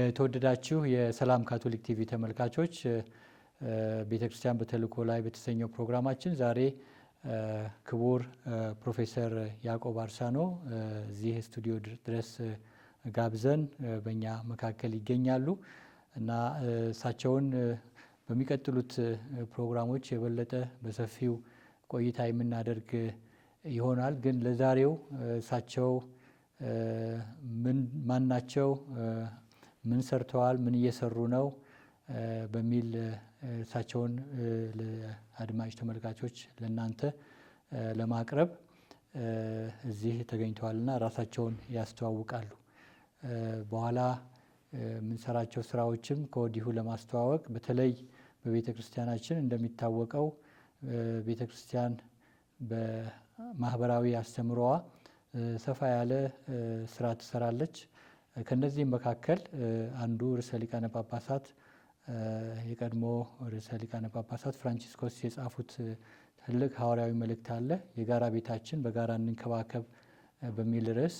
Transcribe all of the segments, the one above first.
የተወደዳችሁ የሰላም ካቶሊክ ቲቪ ተመልካቾች ቤተክርስቲያን በተልእኮ ላይ በተሰኘው ፕሮግራማችን ዛሬ ክቡር ፕሮፌሰር ያዕቆብ አርሳኖ እዚህ ስቱዲዮ ድረስ ጋብዘን በእኛ መካከል ይገኛሉ እና እሳቸውን በሚቀጥሉት ፕሮግራሞች የበለጠ በሰፊው ቆይታ የምናደርግ ይሆናል። ግን ለዛሬው እሳቸው ማን ናቸው፣ ምን ሰርተዋል፣ ምን እየሰሩ ነው በሚል እሳቸውን ለአድማጭ ተመልካቾች ለእናንተ ለማቅረብ እዚህ ተገኝተዋልና ራሳቸውን ያስተዋውቃሉ። በኋላ የምንሰራቸው ስራዎችም ከወዲሁ ለማስተዋወቅ በተለይ በቤተ ክርስቲያናችን እንደሚታወቀው ቤተ ክርስቲያን በማህበራዊ አስተምሮዋ ሰፋ ያለ ስራ ትሰራለች። ከነዚህም መካከል አንዱ ርዕሰ ሊቃነ ጳጳሳት የቀድሞ ርዕሰ ሊቃነ ጳጳሳት ፍራንቺስኮስ የጻፉት ትልቅ ሐዋርያዊ መልእክት አለ። የጋራ ቤታችን በጋራ እንንከባከብ በሚል ርዕስ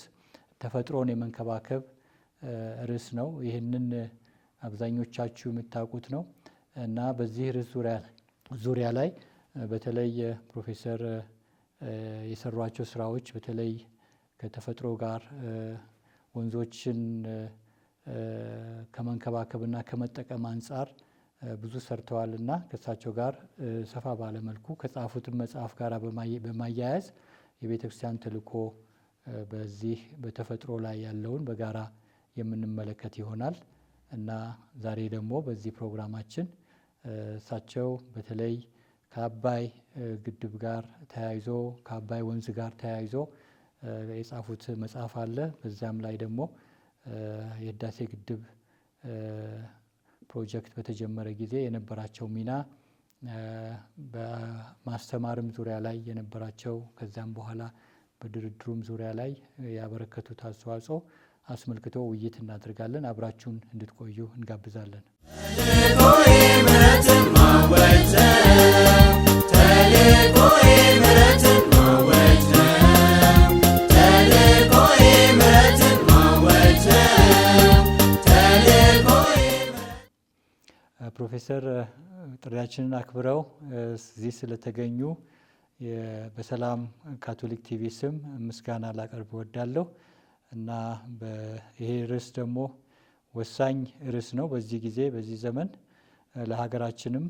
ተፈጥሮን የመንከባከብ ርዕስ ነው። ይህንን አብዛኞቻችሁ የምታውቁት ነው እና በዚህ ርዕስ ዙሪያ ላይ በተለይ ፕሮፌሰር የሰሯቸው ስራዎች በተለይ ከተፈጥሮ ጋር ወንዞችን ከመንከባከብና ከመጠቀም አንጻር ብዙ ሰርተዋልና ከእሳቸው ጋር ሰፋ ባለ መልኩ ከጻፉትም መጽሐፍ ጋር በማያያዝ የቤተ ክርስቲያን ተልእኮ በዚህ በተፈጥሮ ላይ ያለውን በጋራ የምንመለከት ይሆናል እና ዛሬ ደግሞ በዚህ ፕሮግራማችን እሳቸው በተለይ ከአባይ ግድብ ጋር ተያይዞ ከአባይ ወንዝ ጋር ተያይዞ የጻፉት መጽሐፍ አለ። በዛም ላይ ደግሞ የህዳሴ ግድብ ፕሮጀክት በተጀመረ ጊዜ የነበራቸው ሚና በማስተማርም ዙሪያ ላይ የነበራቸው ከዛም በኋላ በድርድሩም ዙሪያ ላይ ያበረከቱት አስተዋጽኦ አስመልክቶ ውይይት እናደርጋለን። አብራችሁን እንድትቆዩ እንጋብዛለን። ፕሮፌሰር ጥሪያችንን አክብረው እዚህ ስለተገኙ በሰላም ካቶሊክ ቲቪ ስም ምስጋና ላቀርብ እወዳለሁ እና ይሄ ርዕስ ደግሞ ወሳኝ ርዕስ ነው። በዚህ ጊዜ በዚህ ዘመን ለሀገራችንም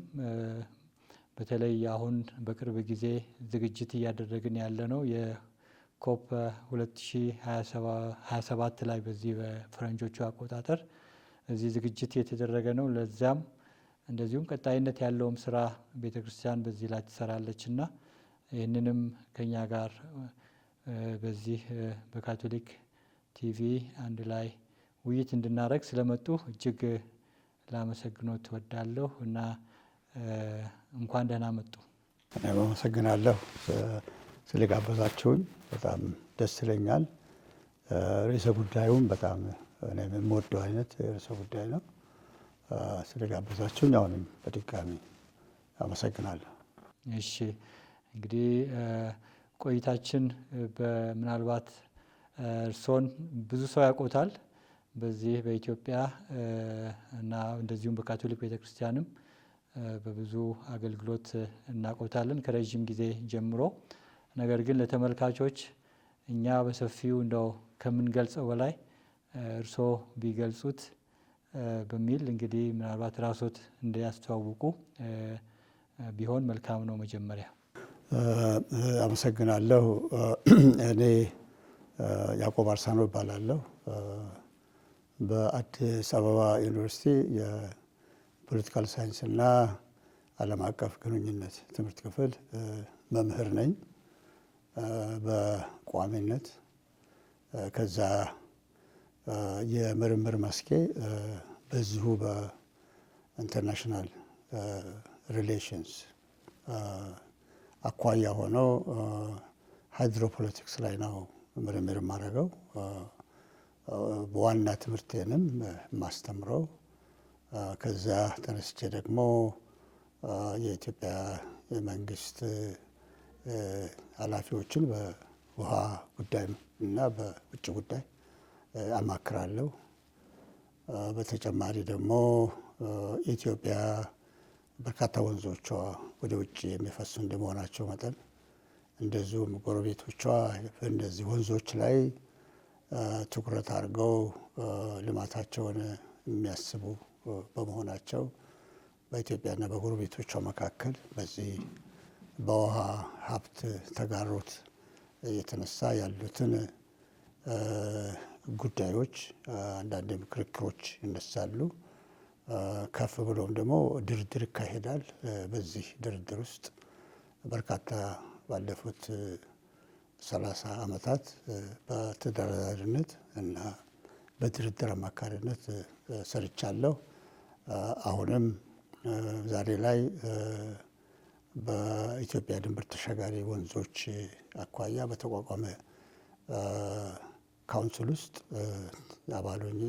በተለይ አሁን በቅርብ ጊዜ ዝግጅት እያደረግን ያለ ነው የኮፕ 2027 ላይ በዚህ በፈረንጆቹ አቆጣጠር እዚህ ዝግጅት የተደረገ ነው። ለዛም እንደዚሁም ቀጣይነት ያለውም ስራ ቤተ ክርስቲያን በዚህ ላይ ትሰራለች እና ይህንንም ከኛ ጋር በዚህ በካቶሊክ ቲቪ አንድ ላይ ውይይት እንድናደርግ ስለመጡ እጅግ ላመሰግኖት እወዳለሁ እና እንኳን ደህና መጡ። እኔም አመሰግናለሁ ስለጋበዛችሁኝ፣ በጣም ደስ ይለኛል። ርዕሰ ጉዳዩም በጣም እኔ የምወደው አይነት ርዕሰ ጉዳይ ነው። ስለጋበዛችሁኝ አሁንም በድጋሚ አመሰግናለሁ። እሺ፣ እንግዲህ ቆይታችን ምናልባት እርሶን ብዙ ሰው ያውቆታል በዚህ በኢትዮጵያ እና እንደዚሁም በካቶሊክ ቤተክርስቲያንም በብዙ አገልግሎት እናውቆታለን ከረዥም ጊዜ ጀምሮ። ነገር ግን ለተመልካቾች እኛ በሰፊው እንደው ከምንገልጸው በላይ እርሶ ቢገልጹት በሚል እንግዲህ ምናልባት ራሶት እንዲያስተዋውቁ ቢሆን መልካም ነው። መጀመሪያ አመሰግናለሁ። እኔ ያዕቆብ አርሳኖ እባላለሁ። በአዲስ አበባ ዩኒቨርሲቲ የፖለቲካል ሳይንስና ዓለም አቀፍ ግንኙነት ትምህርት ክፍል መምህር ነኝ በቋሚነት። ከዛ የምርምር መስኬ በዚሁ በኢንተርናሽናል ሪሌሽንስ አኳያ ሆነው ሃይድሮፖለቲክስ ላይ ነው ምርምር የማደርገው። በዋና ትምህርቴንም የማስተምረው። ከዛ ተነስቼ ደግሞ የኢትዮጵያ የመንግስት ኃላፊዎችን በውሃ ጉዳይ እና በውጭ ጉዳይ አማክራለሁ። በተጨማሪ ደግሞ ኢትዮጵያ በርካታ ወንዞቿ ወደ ውጭ የሚፈሱ እንደመሆናቸው መጠን እንደዚሁም ጎረቤቶቿ እነዚህ ወንዞች ላይ ትኩረት አድርገው ልማታቸውን የሚያስቡ በመሆናቸው በኢትዮጵያና በጎረቤቶቿ መካከል በዚህ በውሃ ሀብት ተጋሮት የተነሳ ያሉትን ጉዳዮች አንዳንድም ክርክሮች ይነሳሉ። ከፍ ብሎም ደግሞ ድርድር ይካሄዳል። በዚህ ድርድር ውስጥ በርካታ ባለፉት 30 ዓመታት በተደራዳሪነት እና በድርድር አማካሪነት ሰርቻለሁ። አሁንም ዛሬ ላይ በኢትዮጵያ ድንበር ተሻጋሪ ወንዞች አኳያ በተቋቋመ ካውንስል ውስጥ አባል ሆኜ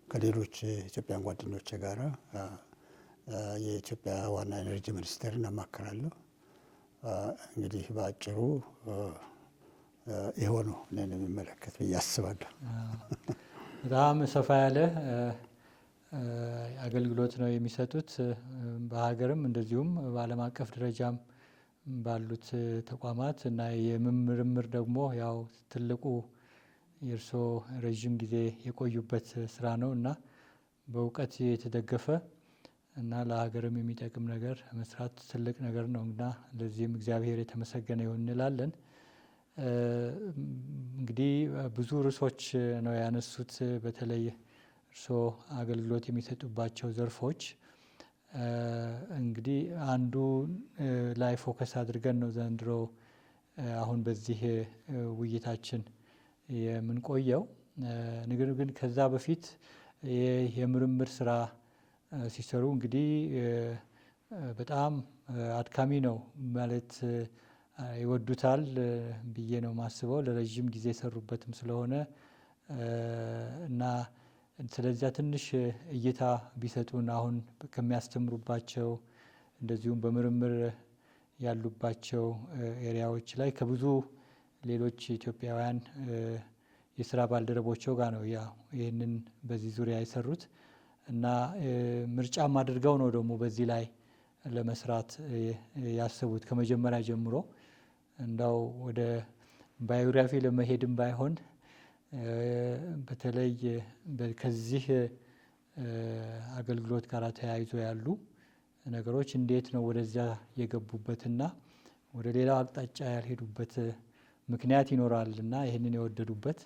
ከሌሎች ኢትዮጵያን ጓደኞቼ ጋራ የኢትዮጵያ ዋና ኢነርጂ ሚኒስቴርን አማክራለሁ። እንግዲህ በአጭሩ ይኸው ነው እኔን የሚመለከት ብዬ አስባለሁ። በጣም ሰፋ ያለ አገልግሎት ነው የሚሰጡት። በሀገርም እንደዚሁም በዓለም አቀፍ ደረጃም ባሉት ተቋማት እና የምርምር ደግሞ ያው ትልቁ የእርስዎ ረዥም ጊዜ የቆዩበት ስራ ነው እና በእውቀት የተደገፈ እና ለሀገርም የሚጠቅም ነገር መስራት ትልቅ ነገር ነው እና ለዚህም እግዚአብሔር የተመሰገነ ይሁን እንላለን። እንግዲህ ብዙ ርዕሶች ነው ያነሱት። በተለይ እርስዎ አገልግሎት የሚሰጡባቸው ዘርፎች እንግዲህ አንዱ ላይ ፎከስ አድርገን ነው ዘንድሮ አሁን በዚህ ውይይታችን የምንቆየው። ነገር ግን ከዛ በፊት የምርምር ስራ ሲሰሩ እንግዲህ በጣም አድካሚ ነው ማለት ይወዱታል ብዬ ነው ማስበው። ለረጅም ጊዜ የሰሩበትም ስለሆነ እና ስለዚያ ትንሽ እይታ ቢሰጡን አሁን ከሚያስተምሩባቸው እንደዚሁም በምርምር ያሉባቸው ኤሪያዎች ላይ ከብዙ ሌሎች ኢትዮጵያውያን የስራ ባልደረቦቸው ጋር ነው ይህንን በዚህ ዙሪያ የሰሩት እና ምርጫም አድርገው ነው ደግሞ በዚህ ላይ ለመስራት ያሰቡት ከመጀመሪያ ጀምሮ። እንዳው ወደ ባዮግራፊ ለመሄድም ባይሆን በተለይ ከዚህ አገልግሎት ጋር ተያይዞ ያሉ ነገሮች እንዴት ነው ወደዚያ የገቡበትና ወደ ሌላው አቅጣጫ ያልሄዱበት ምክንያት ይኖራል እና ይህንን የወደዱበት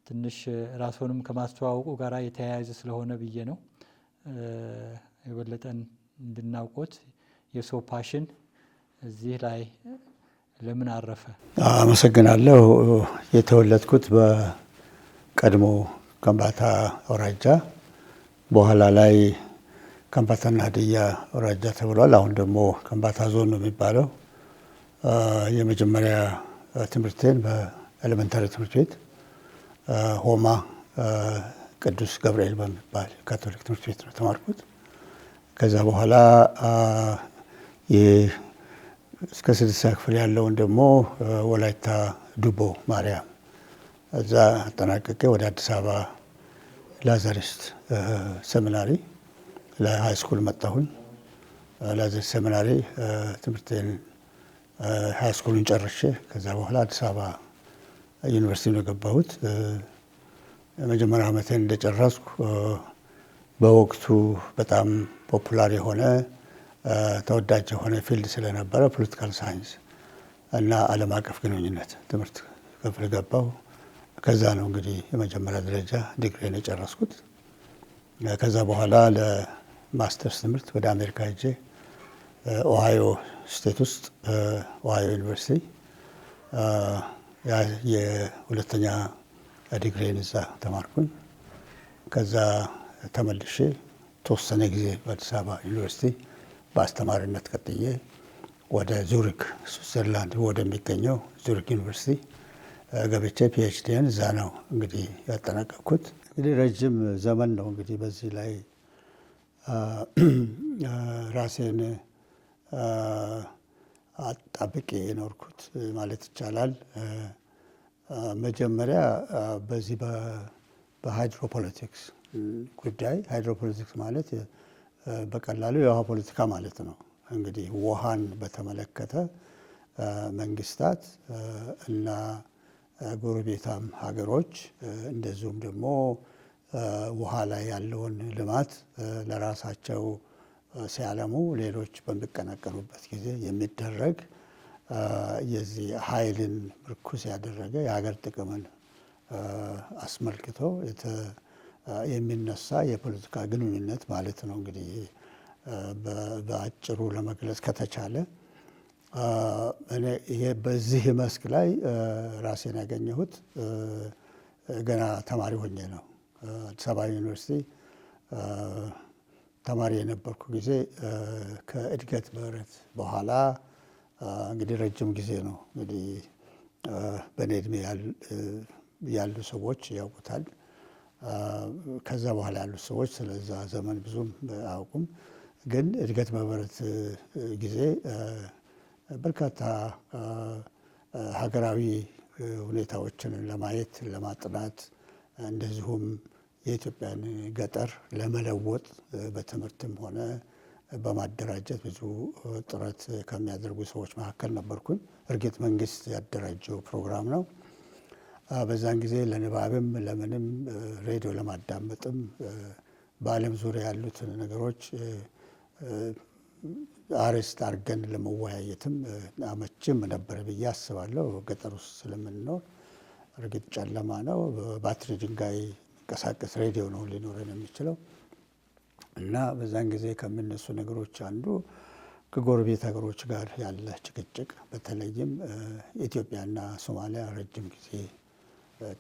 ትንሽ ራስዎንም ከማስተዋወቁ ጋር የተያያዘ ስለሆነ ብዬ ነው። የበለጠን እንድናውቆት የሰው ፓሽን እዚህ ላይ ለምን አረፈ? አመሰግናለሁ። የተወለድኩት በቀድሞ ከምባታ አውራጃ በኋላ ላይ ከምባታና ሀዲያ አውራጃ ተብሏል። አሁን ደግሞ ከምባታ ዞን ነው የሚባለው። የመጀመሪያ ትምህርቴን በኤሌመንታሪ ትምህርት ቤት ሆማ ቅዱስ ገብርኤል በሚባል ካቶሊክ ትምህርት ቤት ነው ተማርኩት። ከዛ በኋላ እስከ 6ኛ ክፍል ያለውን ደግሞ ወላይታ ዱቦ ማርያም እዛ አጠናቅቄ ወደ አዲስ አበባ ላዛሪስት ሴሚናሪ ለሃይ ስኩል መጣሁኝ። ላዛሪስት ሴሚናሪ ትምህርቴን ሃይ ስኩልን ጨርሼ ከዛ በኋላ አዲስ አበባ ዩኒቨርሲቲ ነው የገባሁት። የመጀመሪያ ዓመቴን እንደጨረስኩ በወቅቱ በጣም ፖፑላር የሆነ ተወዳጅ የሆነ ፊልድ ስለነበረ ፖለቲካል ሳይንስ እና ዓለም አቀፍ ግንኙነት ትምህርት ክፍል ገባሁ። ከዛ ነው እንግዲህ የመጀመሪያ ደረጃ ዲግሪን የጨረስኩት። ከዛ በኋላ ለማስተርስ ትምህርት ወደ አሜሪካ ሄጄ ኦሃዮ ስቴት ውስጥ ኦሃዮ ዩኒቨርሲቲ የሁለተኛ ዲግሪን እዛ ተማርኩኝ። ከዛ ተመልሼ ተወሰነ ጊዜ በአዲስ አበባ ዩኒቨርሲቲ በአስተማሪነት ቀጥዬ ወደ ዙሪክ ስዊዘርላንድ ወደሚገኘው ዙሪክ ዩኒቨርሲቲ ገብቼ ፒኤችዲን እዛ ነው እንግዲህ ያጠናቀቅኩት። እንግዲህ ረጅም ዘመን ነው እንግዲህ በዚህ ላይ ራሴን አጣብቄ የኖርኩት ማለት ይቻላል። መጀመሪያ በዚህ በሃይድሮፖለቲክስ ጉዳይ ሃይድሮፖለቲክስ ማለት በቀላሉ የውሃ ፖለቲካ ማለት ነው። እንግዲህ ውሃን በተመለከተ መንግስታት እና ጎረቤታም ሀገሮች እንደዚሁም ደግሞ ውሃ ላይ ያለውን ልማት ለራሳቸው ሲያለሙ ሌሎች በሚቀናቀኑበት ጊዜ የሚደረግ የዚህ ኃይልን ምርኩስ ያደረገ የሀገር ጥቅምን አስመልክቶ የሚነሳ የፖለቲካ ግንኙነት ማለት ነው። እንግዲህ በአጭሩ ለመግለጽ ከተቻለ ይሄ በዚህ መስክ ላይ ራሴን ያገኘሁት ገና ተማሪ ሆኜ ነው። አዲስ አበባ ዩኒቨርሲቲ ተማሪ የነበርኩ ጊዜ ከእድገት ምህረት በኋላ እንግዲህ ረጅም ጊዜ ነው። እንግዲህ በእኔ እድሜ ያሉ ሰዎች ያውቁታል። ከዛ በኋላ ያሉት ሰዎች ስለዛ ዘመን ብዙም አያውቁም። ግን እድገት ምህረት ጊዜ በርካታ ሀገራዊ ሁኔታዎችን ለማየት ለማጥናት፣ እንደዚሁም የኢትዮጵያን ገጠር ለመለወጥ በትምህርትም ሆነ በማደራጀት ብዙ ጥረት ከሚያደርጉ ሰዎች መካከል ነበርኩኝ። እርግጥ መንግስት ያደራጀው ፕሮግራም ነው። በዛን ጊዜ ለንባብም ለምንም ሬዲዮ ለማዳመጥም በዓለም ዙሪያ ያሉትን ነገሮች አርዕስት አድርገን ለመወያየትም አመችም ነበር ብዬ አስባለሁ። ገጠር ውስጥ ስለምንኖር እርግጥ ጨለማ ነው። በባትሪ ድንጋይ የሚንቀሳቀስ ሬዲዮ ነው ሊኖረን የሚችለው እና በዛን ጊዜ ከሚነሱ ነገሮች አንዱ ከጎረቤት ሀገሮች ጋር ያለ ጭቅጭቅ፣ በተለይም ኢትዮጵያና ሶማሊያ ረጅም ጊዜ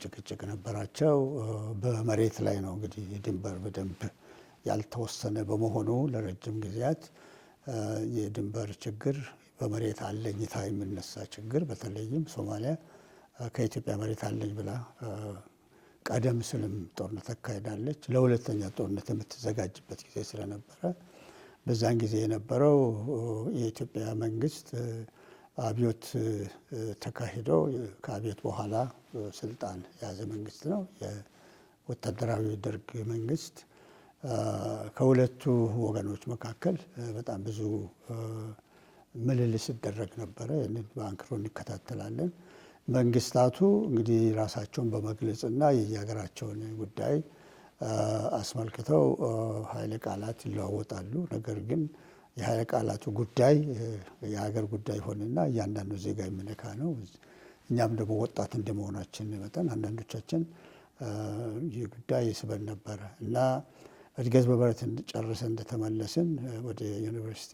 ጭቅጭቅ ነበራቸው። በመሬት ላይ ነው እንግዲህ ድንበር በደንብ ያልተወሰነ በመሆኑ ለረጅም ጊዜያት የድንበር ችግር፣ በመሬት አለኝታ የሚነሳ ችግር፣ በተለይም ሶማሊያ ከኢትዮጵያ መሬት አለኝ ብላ ቀደም ሲልም ጦርነት አካሄዳለች። ለሁለተኛ ጦርነት የምትዘጋጅበት ጊዜ ስለነበረ በዛን ጊዜ የነበረው የኢትዮጵያ መንግስት አብዮት ተካሂዶ ከአብዮት በኋላ ስልጣን የያዘ መንግስት ነው፣ የወታደራዊ ደርግ መንግስት። ከሁለቱ ወገኖች መካከል በጣም ብዙ ምልልስ ይደረግ ነበረ። ይህንን በአንክሮ እንከታተላለን። መንግስታቱ እንግዲህ ራሳቸውን በመግለጽና የየሀገራቸውን ጉዳይ አስመልክተው ኃይለ ቃላት ይለዋወጣሉ። ነገር ግን የኃይለ ቃላቱ ጉዳይ የሀገር ጉዳይ ሆንና እያንዳንዱ ዜጋ የሚነካ ነው። እኛም ደግሞ ወጣት እንደመሆናችን መጠን አንዳንዶቻችን ይህ ጉዳይ ይስበን ነበረ እና እድገት ምህረት ጨርሰን እንደተመለስን ወደ ዩኒቨርሲቲ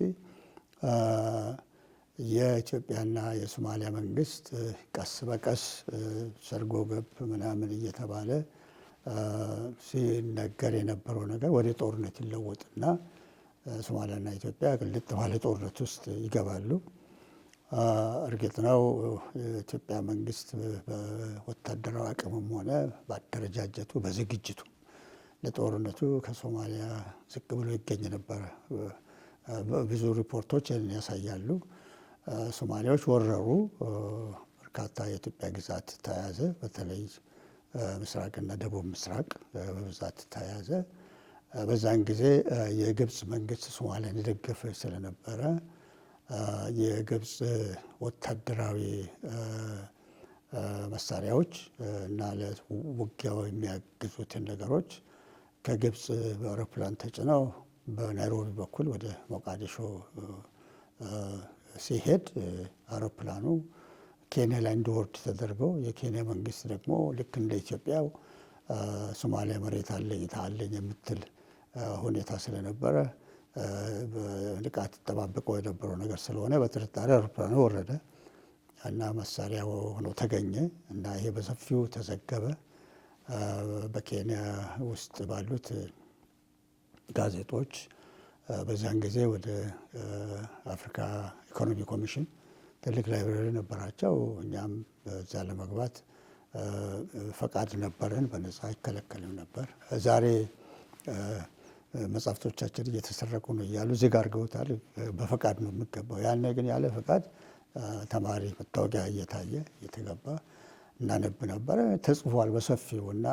የኢትዮጵያና የሶማሊያ መንግስት ቀስ በቀስ ሰርጎ ገብ ምናምን እየተባለ ሲነገር የነበረው ነገር ወደ ጦርነት ይለወጥና ሶማሊያና ኢትዮጵያ ግልጥ ባለ ጦርነት ውስጥ ይገባሉ። እርግጥ ነው የኢትዮጵያ መንግስት በወታደራዊ አቅምም ሆነ በአደረጃጀቱ በዝግጅቱ ለጦርነቱ ከሶማሊያ ዝቅ ብሎ ይገኝ ነበረ። ብዙ ሪፖርቶች ያሳያሉ። ሶማሌዎች ወረሩ፣ በርካታ የኢትዮጵያ ግዛት ተያዘ። በተለይ ምስራቅና ደቡብ ምስራቅ በብዛት ተያዘ። በዛን ጊዜ የግብፅ መንግስት ሶማሊያን የደገፈ ስለነበረ የግብፅ ወታደራዊ መሳሪያዎች እና ለውጊያው የሚያግዙትን ነገሮች ከግብፅ በአውሮፕላን ተጭነው በናይሮቢ በኩል ወደ ሞቃዲሾ ሲሄድ አውሮፕላኑ ኬንያ ላይ እንዲወርድ ተደርገው የኬንያ መንግስት ደግሞ ልክ እንደ ኢትዮጵያው ሶማሊያ መሬት አለኝ የምትል ሁኔታ ስለነበረ በንቃት ተጠባብቀው የነበረው ነገር ስለሆነ በጥርጣሬ አውሮፕላኑ ወረደ እና መሳሪያ ሆኖ ተገኘ እና ይሄ በሰፊው ተዘገበ። በኬንያ ውስጥ ባሉት ጋዜጦች በዚያን ጊዜ ወደ አፍሪካ ኢኮኖሚ ኮሚሽን ትልቅ ላይብረሪ ነበራቸው። እኛም በዛ ለመግባት ፈቃድ ነበረን፣ በነፃ አይከለከልም ነበር። ዛሬ መጽሐፍቶቻችን እየተሰረቁ ነው እያሉ ዜጋ አድርገውታል። በፈቃድ ነው የሚገባው። ያኔ ግን ያለ ፈቃድ ተማሪ መታወቂያ እየታየ እየተገባ እናነብ ነበረ። ተጽፏል በሰፊው እና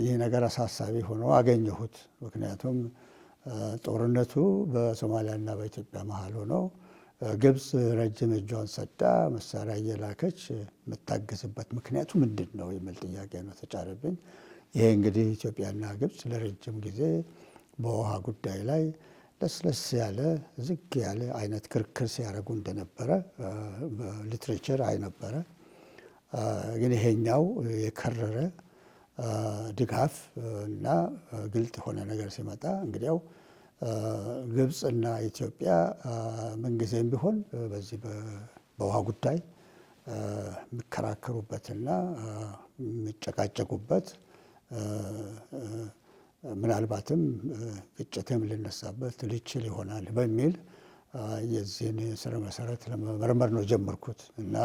ይህ ነገር አሳሳቢ ሆኖ አገኘሁት። ምክንያቱም ጦርነቱ በሶማሊያና በኢትዮጵያ መሀል ሆኖ ግብፅ ረጅም እጇን ሰዳ መሳሪያ እየላከች የምታግዝበት ምክንያቱ ምንድን ነው የሚል ጥያቄ ነው ተጫረብኝ። ይሄ እንግዲህ ኢትዮጵያና ግብፅ ለረጅም ጊዜ በውሃ ጉዳይ ላይ ለስለስ ያለ ዝግ ያለ አይነት ክርክር ሲያደርጉ እንደነበረ በሊትሬቸር አይ ነበረ። ግን ይሄኛው የከረረ ድጋፍ እና ግልጥ የሆነ ነገር ሲመጣ እንግዲያው ግብፅና ኢትዮጵያ ምንጊዜም ቢሆን በዚህ በውሃ ጉዳይ የሚከራከሩበትና የሚጨቃጨቁበት ምናልባትም ግጭትም ሊነሳበት ሊችል ይሆናል በሚል የዚህን ስረ መሰረት ለመመርመር ነው ጀመርኩት እና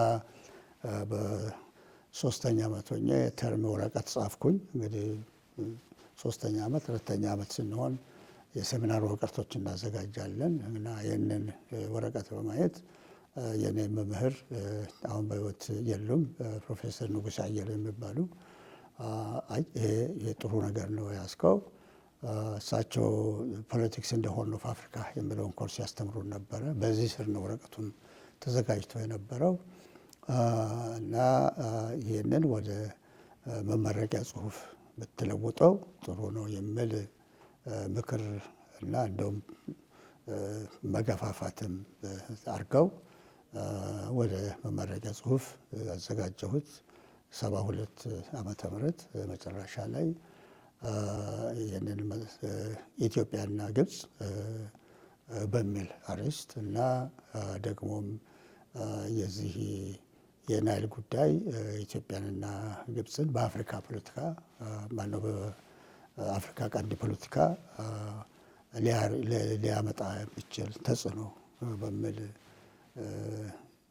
በ3ኛ ዓመት ሆኜ ተርም ወረቀት ጻፍኩኝ። እንግዲህ 3ኛ ዓመት 2ኛ ዓመት ስንሆን የሴሚናር ወረቀቶች እናዘጋጃለን እና ይህንን ወረቀት በማየት የኔ መምህር አሁን በሕይወት የሉም ፕሮፌሰር ንጉሴ አየለ የሚባሉ ይሄ ጥሩ ነገር ነው ያስከው። እሳቸው ፖለቲክስ እንደ ሆርን ኦፍ አፍሪካ የሚለውን ኮርስ ያስተምሩን ነበረ። በዚህ ስር ነው ወረቀቱን ተዘጋጅቶ የነበረው እና ይህንን ወደ መመረቂያ ጽሁፍ ብትለውጠው ጥሩ ነው የሚል ምክር እና እንደውም መገፋፋትም አድርገው ወደ መመረቂያ ጽሁፍ ያዘጋጀሁት 72 ዓመተ ምህረት መጨረሻ ላይ ይህንን ኢትዮጵያና ግብፅ በሚል አርዕስት እና ደግሞም የዚህ የናይል ጉዳይ ኢትዮጵያንና ግብፅን በአፍሪካ ፖለቲካ ማነው በአፍሪካ ቀንድ ፖለቲካ ሊያመጣ የሚችል ተጽዕኖ በሚል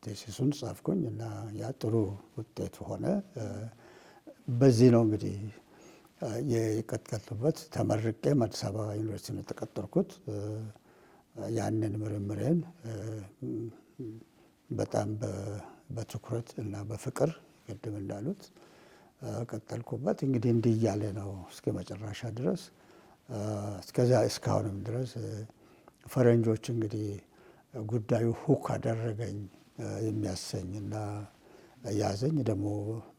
ቴሲሱን ጻፍኩኝ እና ያ ጥሩ ውጤት ሆነ። በዚህ ነው እንግዲህ የቀጠልኩበት። ተመርቄም አዲስ አበባ ዩኒቨርሲቲ ነው የተቀጠርኩት። ያንን ምርምሬን በጣም በትኩረት እና በፍቅር ቅድም እንዳሉት ቀጠልኩበት። እንግዲህ እንዲህ እያለ ነው እስከ መጨረሻ ድረስ እስከዚያ እስካሁንም ድረስ ፈረንጆች እንግዲህ ጉዳዩ ሁክ አደረገኝ የሚያሰኝ እና ያዘኝ ደግሞ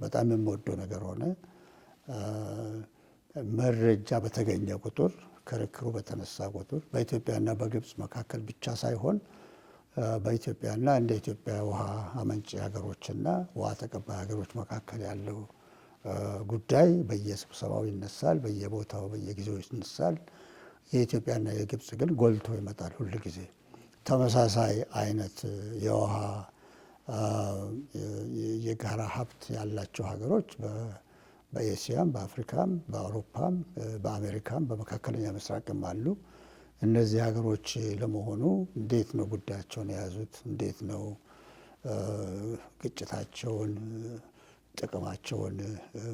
በጣም የምወደው ነገር ሆነ። መረጃ በተገኘ ቁጥር ክርክሩ በተነሳ ቁጥር በኢትዮጵያና በግብፅ መካከል ብቻ ሳይሆን በኢትዮጵያና እንደ ኢትዮጵያ ውሃ አመንጪ ሀገሮችና ውሃ ተቀባይ ሀገሮች መካከል ያለው ጉዳይ በየስብሰባው ይነሳል፣ በየቦታው በየጊዜው ይነሳል። የኢትዮጵያና የግብፅ ግን ጎልቶ ይመጣል ሁል ጊዜ። ተመሳሳይ አይነት የውሃ የጋራ ሀብት ያላቸው ሀገሮች በኤስያም፣ በአፍሪካም፣ በአውሮፓም፣ በአሜሪካም በመካከለኛ ምስራቅም አሉ። እነዚህ ሀገሮች ለመሆኑ እንዴት ነው ጉዳያቸውን የያዙት? እንዴት ነው ግጭታቸውን፣ ጥቅማቸውን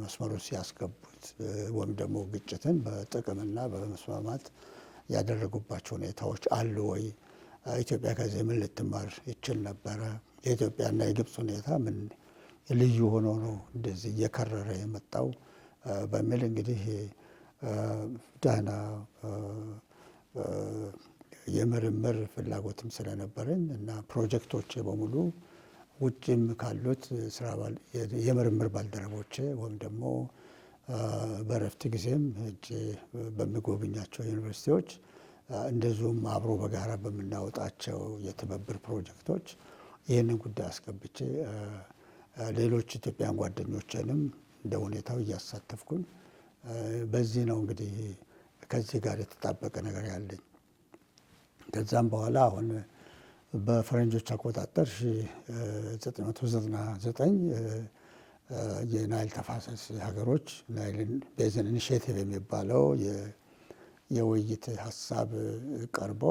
መስመሩ ሲያስገቡት ወይም ደግሞ ግጭትን በጥቅምና በመስማማት ያደረጉባቸው ሁኔታዎች አሉ ወይ? ኢትዮጵያ ከዚህ ምን ልትማር ይችል ነበረ? የኢትዮጵያና የግብፅ ሁኔታ ምን ልዩ ሆኖ ነው እንደዚህ እየከረረ የመጣው? በሚል እንግዲህ ደህና የምርምር ፍላጎትም ስለነበረኝ እና ፕሮጀክቶቼ በሙሉ ውጭም ካሉት የምርምር ባልደረቦቼ ወይም ደግሞ በረፍት ጊዜም እጅ በሚጎብኛቸው ዩኒቨርሲቲዎች እንደዚሁም አብሮ በጋራ በምናወጣቸው የትብብር ፕሮጀክቶች ይህንን ጉዳይ አስገብቼ ሌሎች ኢትዮጵያን ጓደኞችንም እንደ ሁኔታው እያሳተፍኩኝ በዚህ ነው እንግዲህ ከዚህ ጋር የተጣበቀ ነገር ያለኝ። ከዛም በኋላ አሁን በፈረንጆች አቆጣጠር 1999 የናይል ተፋሰስ ሀገሮች ናይል ቤዝን ኢኒሼቲቭ የሚባለው የውይይት ሀሳብ ቀርቦ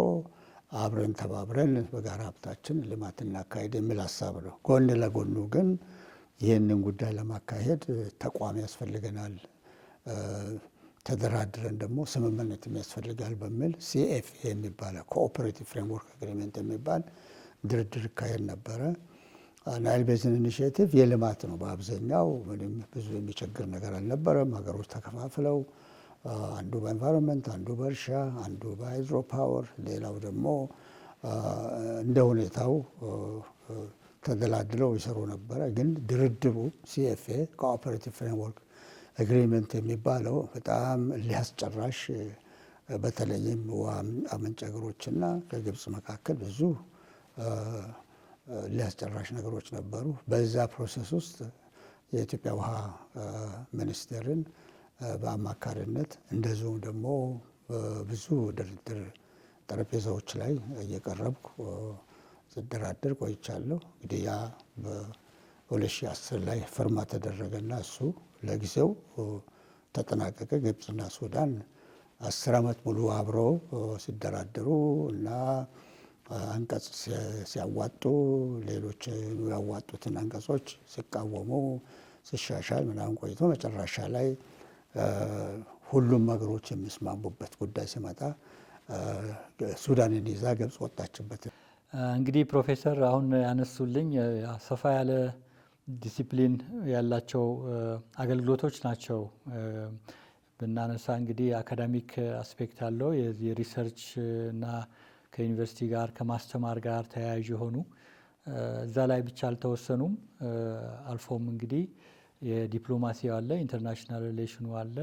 አብረን ተባብረን በጋራ ሀብታችን ልማት እናካሄድ የሚል ሀሳብ ነው። ጎን ለጎኑ ግን ይህንን ጉዳይ ለማካሄድ ተቋም ያስፈልገናል፣ ተደራድረን ደግሞ ስምምነት ያስፈልጋል በሚል ሲኤፍኤ የሚባለው ኮኦፐሬቲቭ ፍሬምወርክ አግሪመንት የሚባል ድርድር ይካሄድ ነበረ። ናይል ቤዝን ኢኒሽቲቭ የልማት ነው በአብዛኛው። ምንም ብዙ የሚቸግር ነገር አልነበረም። ሀገሮች ተከፋፍለው አንዱ በኤንቫይሮንመንት፣ አንዱ በእርሻ፣ አንዱ በሃይድሮ ፓወር፣ ሌላው ደግሞ እንደ ሁኔታው ተደላድለው ይሰሩ ነበረ። ግን ድርድሩ ሲኤፍኤ ኮኦፐሬቲቭ ፍሬምወርክ አግሪመንት የሚባለው በጣም ሊያስጨራሽ፣ በተለይም ውሃ አመንጭ ሀገሮችና ከግብፅ መካከል ብዙ ሊያስጨራሽ ነገሮች ነበሩ። በዛ ፕሮሰስ ውስጥ የኢትዮጵያ ውሃ ሚኒስቴርን በአማካሪነት እንደዚሁም ደግሞ ብዙ ድርድር ጠረጴዛዎች ላይ እየቀረብኩ ስደራደር ቆይቻለሁ። እንግዲህ ያ በ2010 ላይ ፍርማ ተደረገና እሱ ለጊዜው ተጠናቀቀ። ግብፅና ሱዳን 10 ዓመት ሙሉ አብረው ሲደራደሩ እና አንቀጽ ሲያዋጡ፣ ሌሎች ያዋጡትን አንቀጾች ሲቃወሙ፣ ሲሻሻል ምናምን ቆይቶ መጨረሻ ላይ ሁሉም ሀገሮች የሚስማሙበት ጉዳይ ሲመጣ ሱዳንን ይዛ ግብፅ ወጣችበት። እንግዲህ ፕሮፌሰር አሁን ያነሱልኝ ሰፋ ያለ ዲሲፕሊን ያላቸው አገልግሎቶች ናቸው። ብናነሳ እንግዲህ አካዳሚክ አስፔክት አለው፣ የሪሰርች እና ከዩኒቨርሲቲ ጋር ከማስተማር ጋር ተያያዥ የሆኑ እዛ ላይ ብቻ አልተወሰኑም። አልፎም እንግዲህ የዲፕሎማሲ አለ፣ ኢንተርናሽናል ሪሌሽኑ አለ፣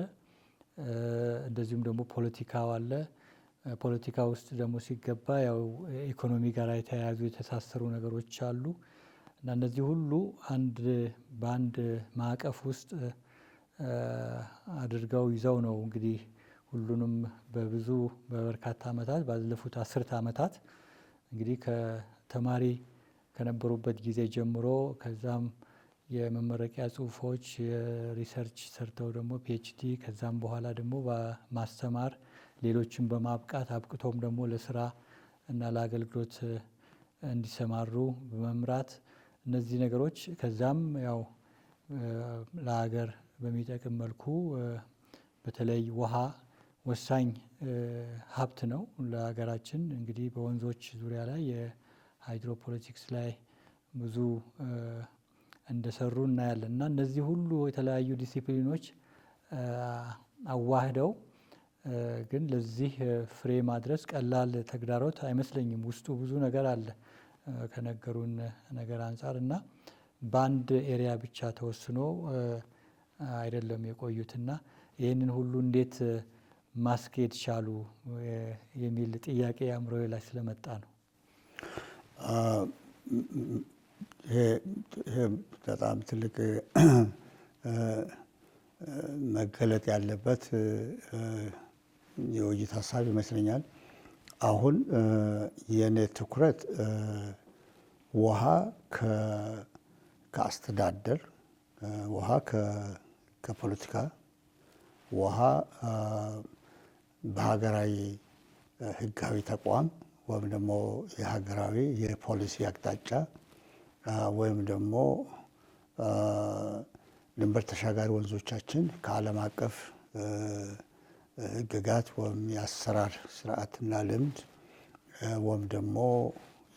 እንደዚሁም ደግሞ ፖለቲካው አለ። ፖለቲካ ውስጥ ደግሞ ሲገባ ያው ኢኮኖሚ ጋር የተያያዙ የተሳሰሩ ነገሮች አሉ እና እነዚህ ሁሉ በአንድ ማዕቀፍ ውስጥ አድርገው ይዘው ነው እንግዲህ ሁሉንም በበርካታ ዓመታት ባለፉት 10 ዓመታት እንግዲህ ከተማሪ ከነበሩበት ጊዜ ጀምሮ ከዛም የመመረቂያ ጽሁፎች የሪሰርች ሰርተው ደግሞ ፒኤችዲ ከዛም በኋላ ደግሞ በማስተማር ሌሎችን በማብቃት አብቅቶም ደግሞ ለስራ እና ለአገልግሎት እንዲሰማሩ በመምራት እነዚህ ነገሮች ከዛም ያው ለሀገር በሚጠቅም መልኩ በተለይ ውሃ ወሳኝ ሀብት ነው ለሀገራችን። እንግዲህ በወንዞች ዙሪያ ላይ የሃይድሮፖለቲክስ ላይ ብዙ እንደሰሩ እናያለን እና እነዚህ ሁሉ የተለያዩ ዲሲፕሊኖች አዋህደው ግን ለዚህ ፍሬ ማድረስ ቀላል ተግዳሮት አይመስለኝም። ውስጡ ብዙ ነገር አለ ከነገሩን ነገር አንጻር እና በአንድ ኤሪያ ብቻ ተወስኖ አይደለም የቆዩትና ይህንን ሁሉ እንዴት ማስኬድ ቻሉ የሚል ጥያቄ አእምሮዬ ላይ ስለመጣ ነው። ይሄ በጣም ትልቅ መገለጥ ያለበት የውይይት ሀሳብ ይመስለኛል። አሁን የእኔ ትኩረት ውሃ ከአስተዳደር፣ ውሃ ከፖለቲካ፣ ውሃ በሀገራዊ ህጋዊ ተቋም ወይም ደግሞ የሀገራዊ የፖሊሲ አቅጣጫ ወይም ደግሞ ድንበር ተሻጋሪ ወንዞቻችን ከዓለም አቀፍ ህግጋት ወይም የአሰራር ስርዓትና ልምድ ወይም ደግሞ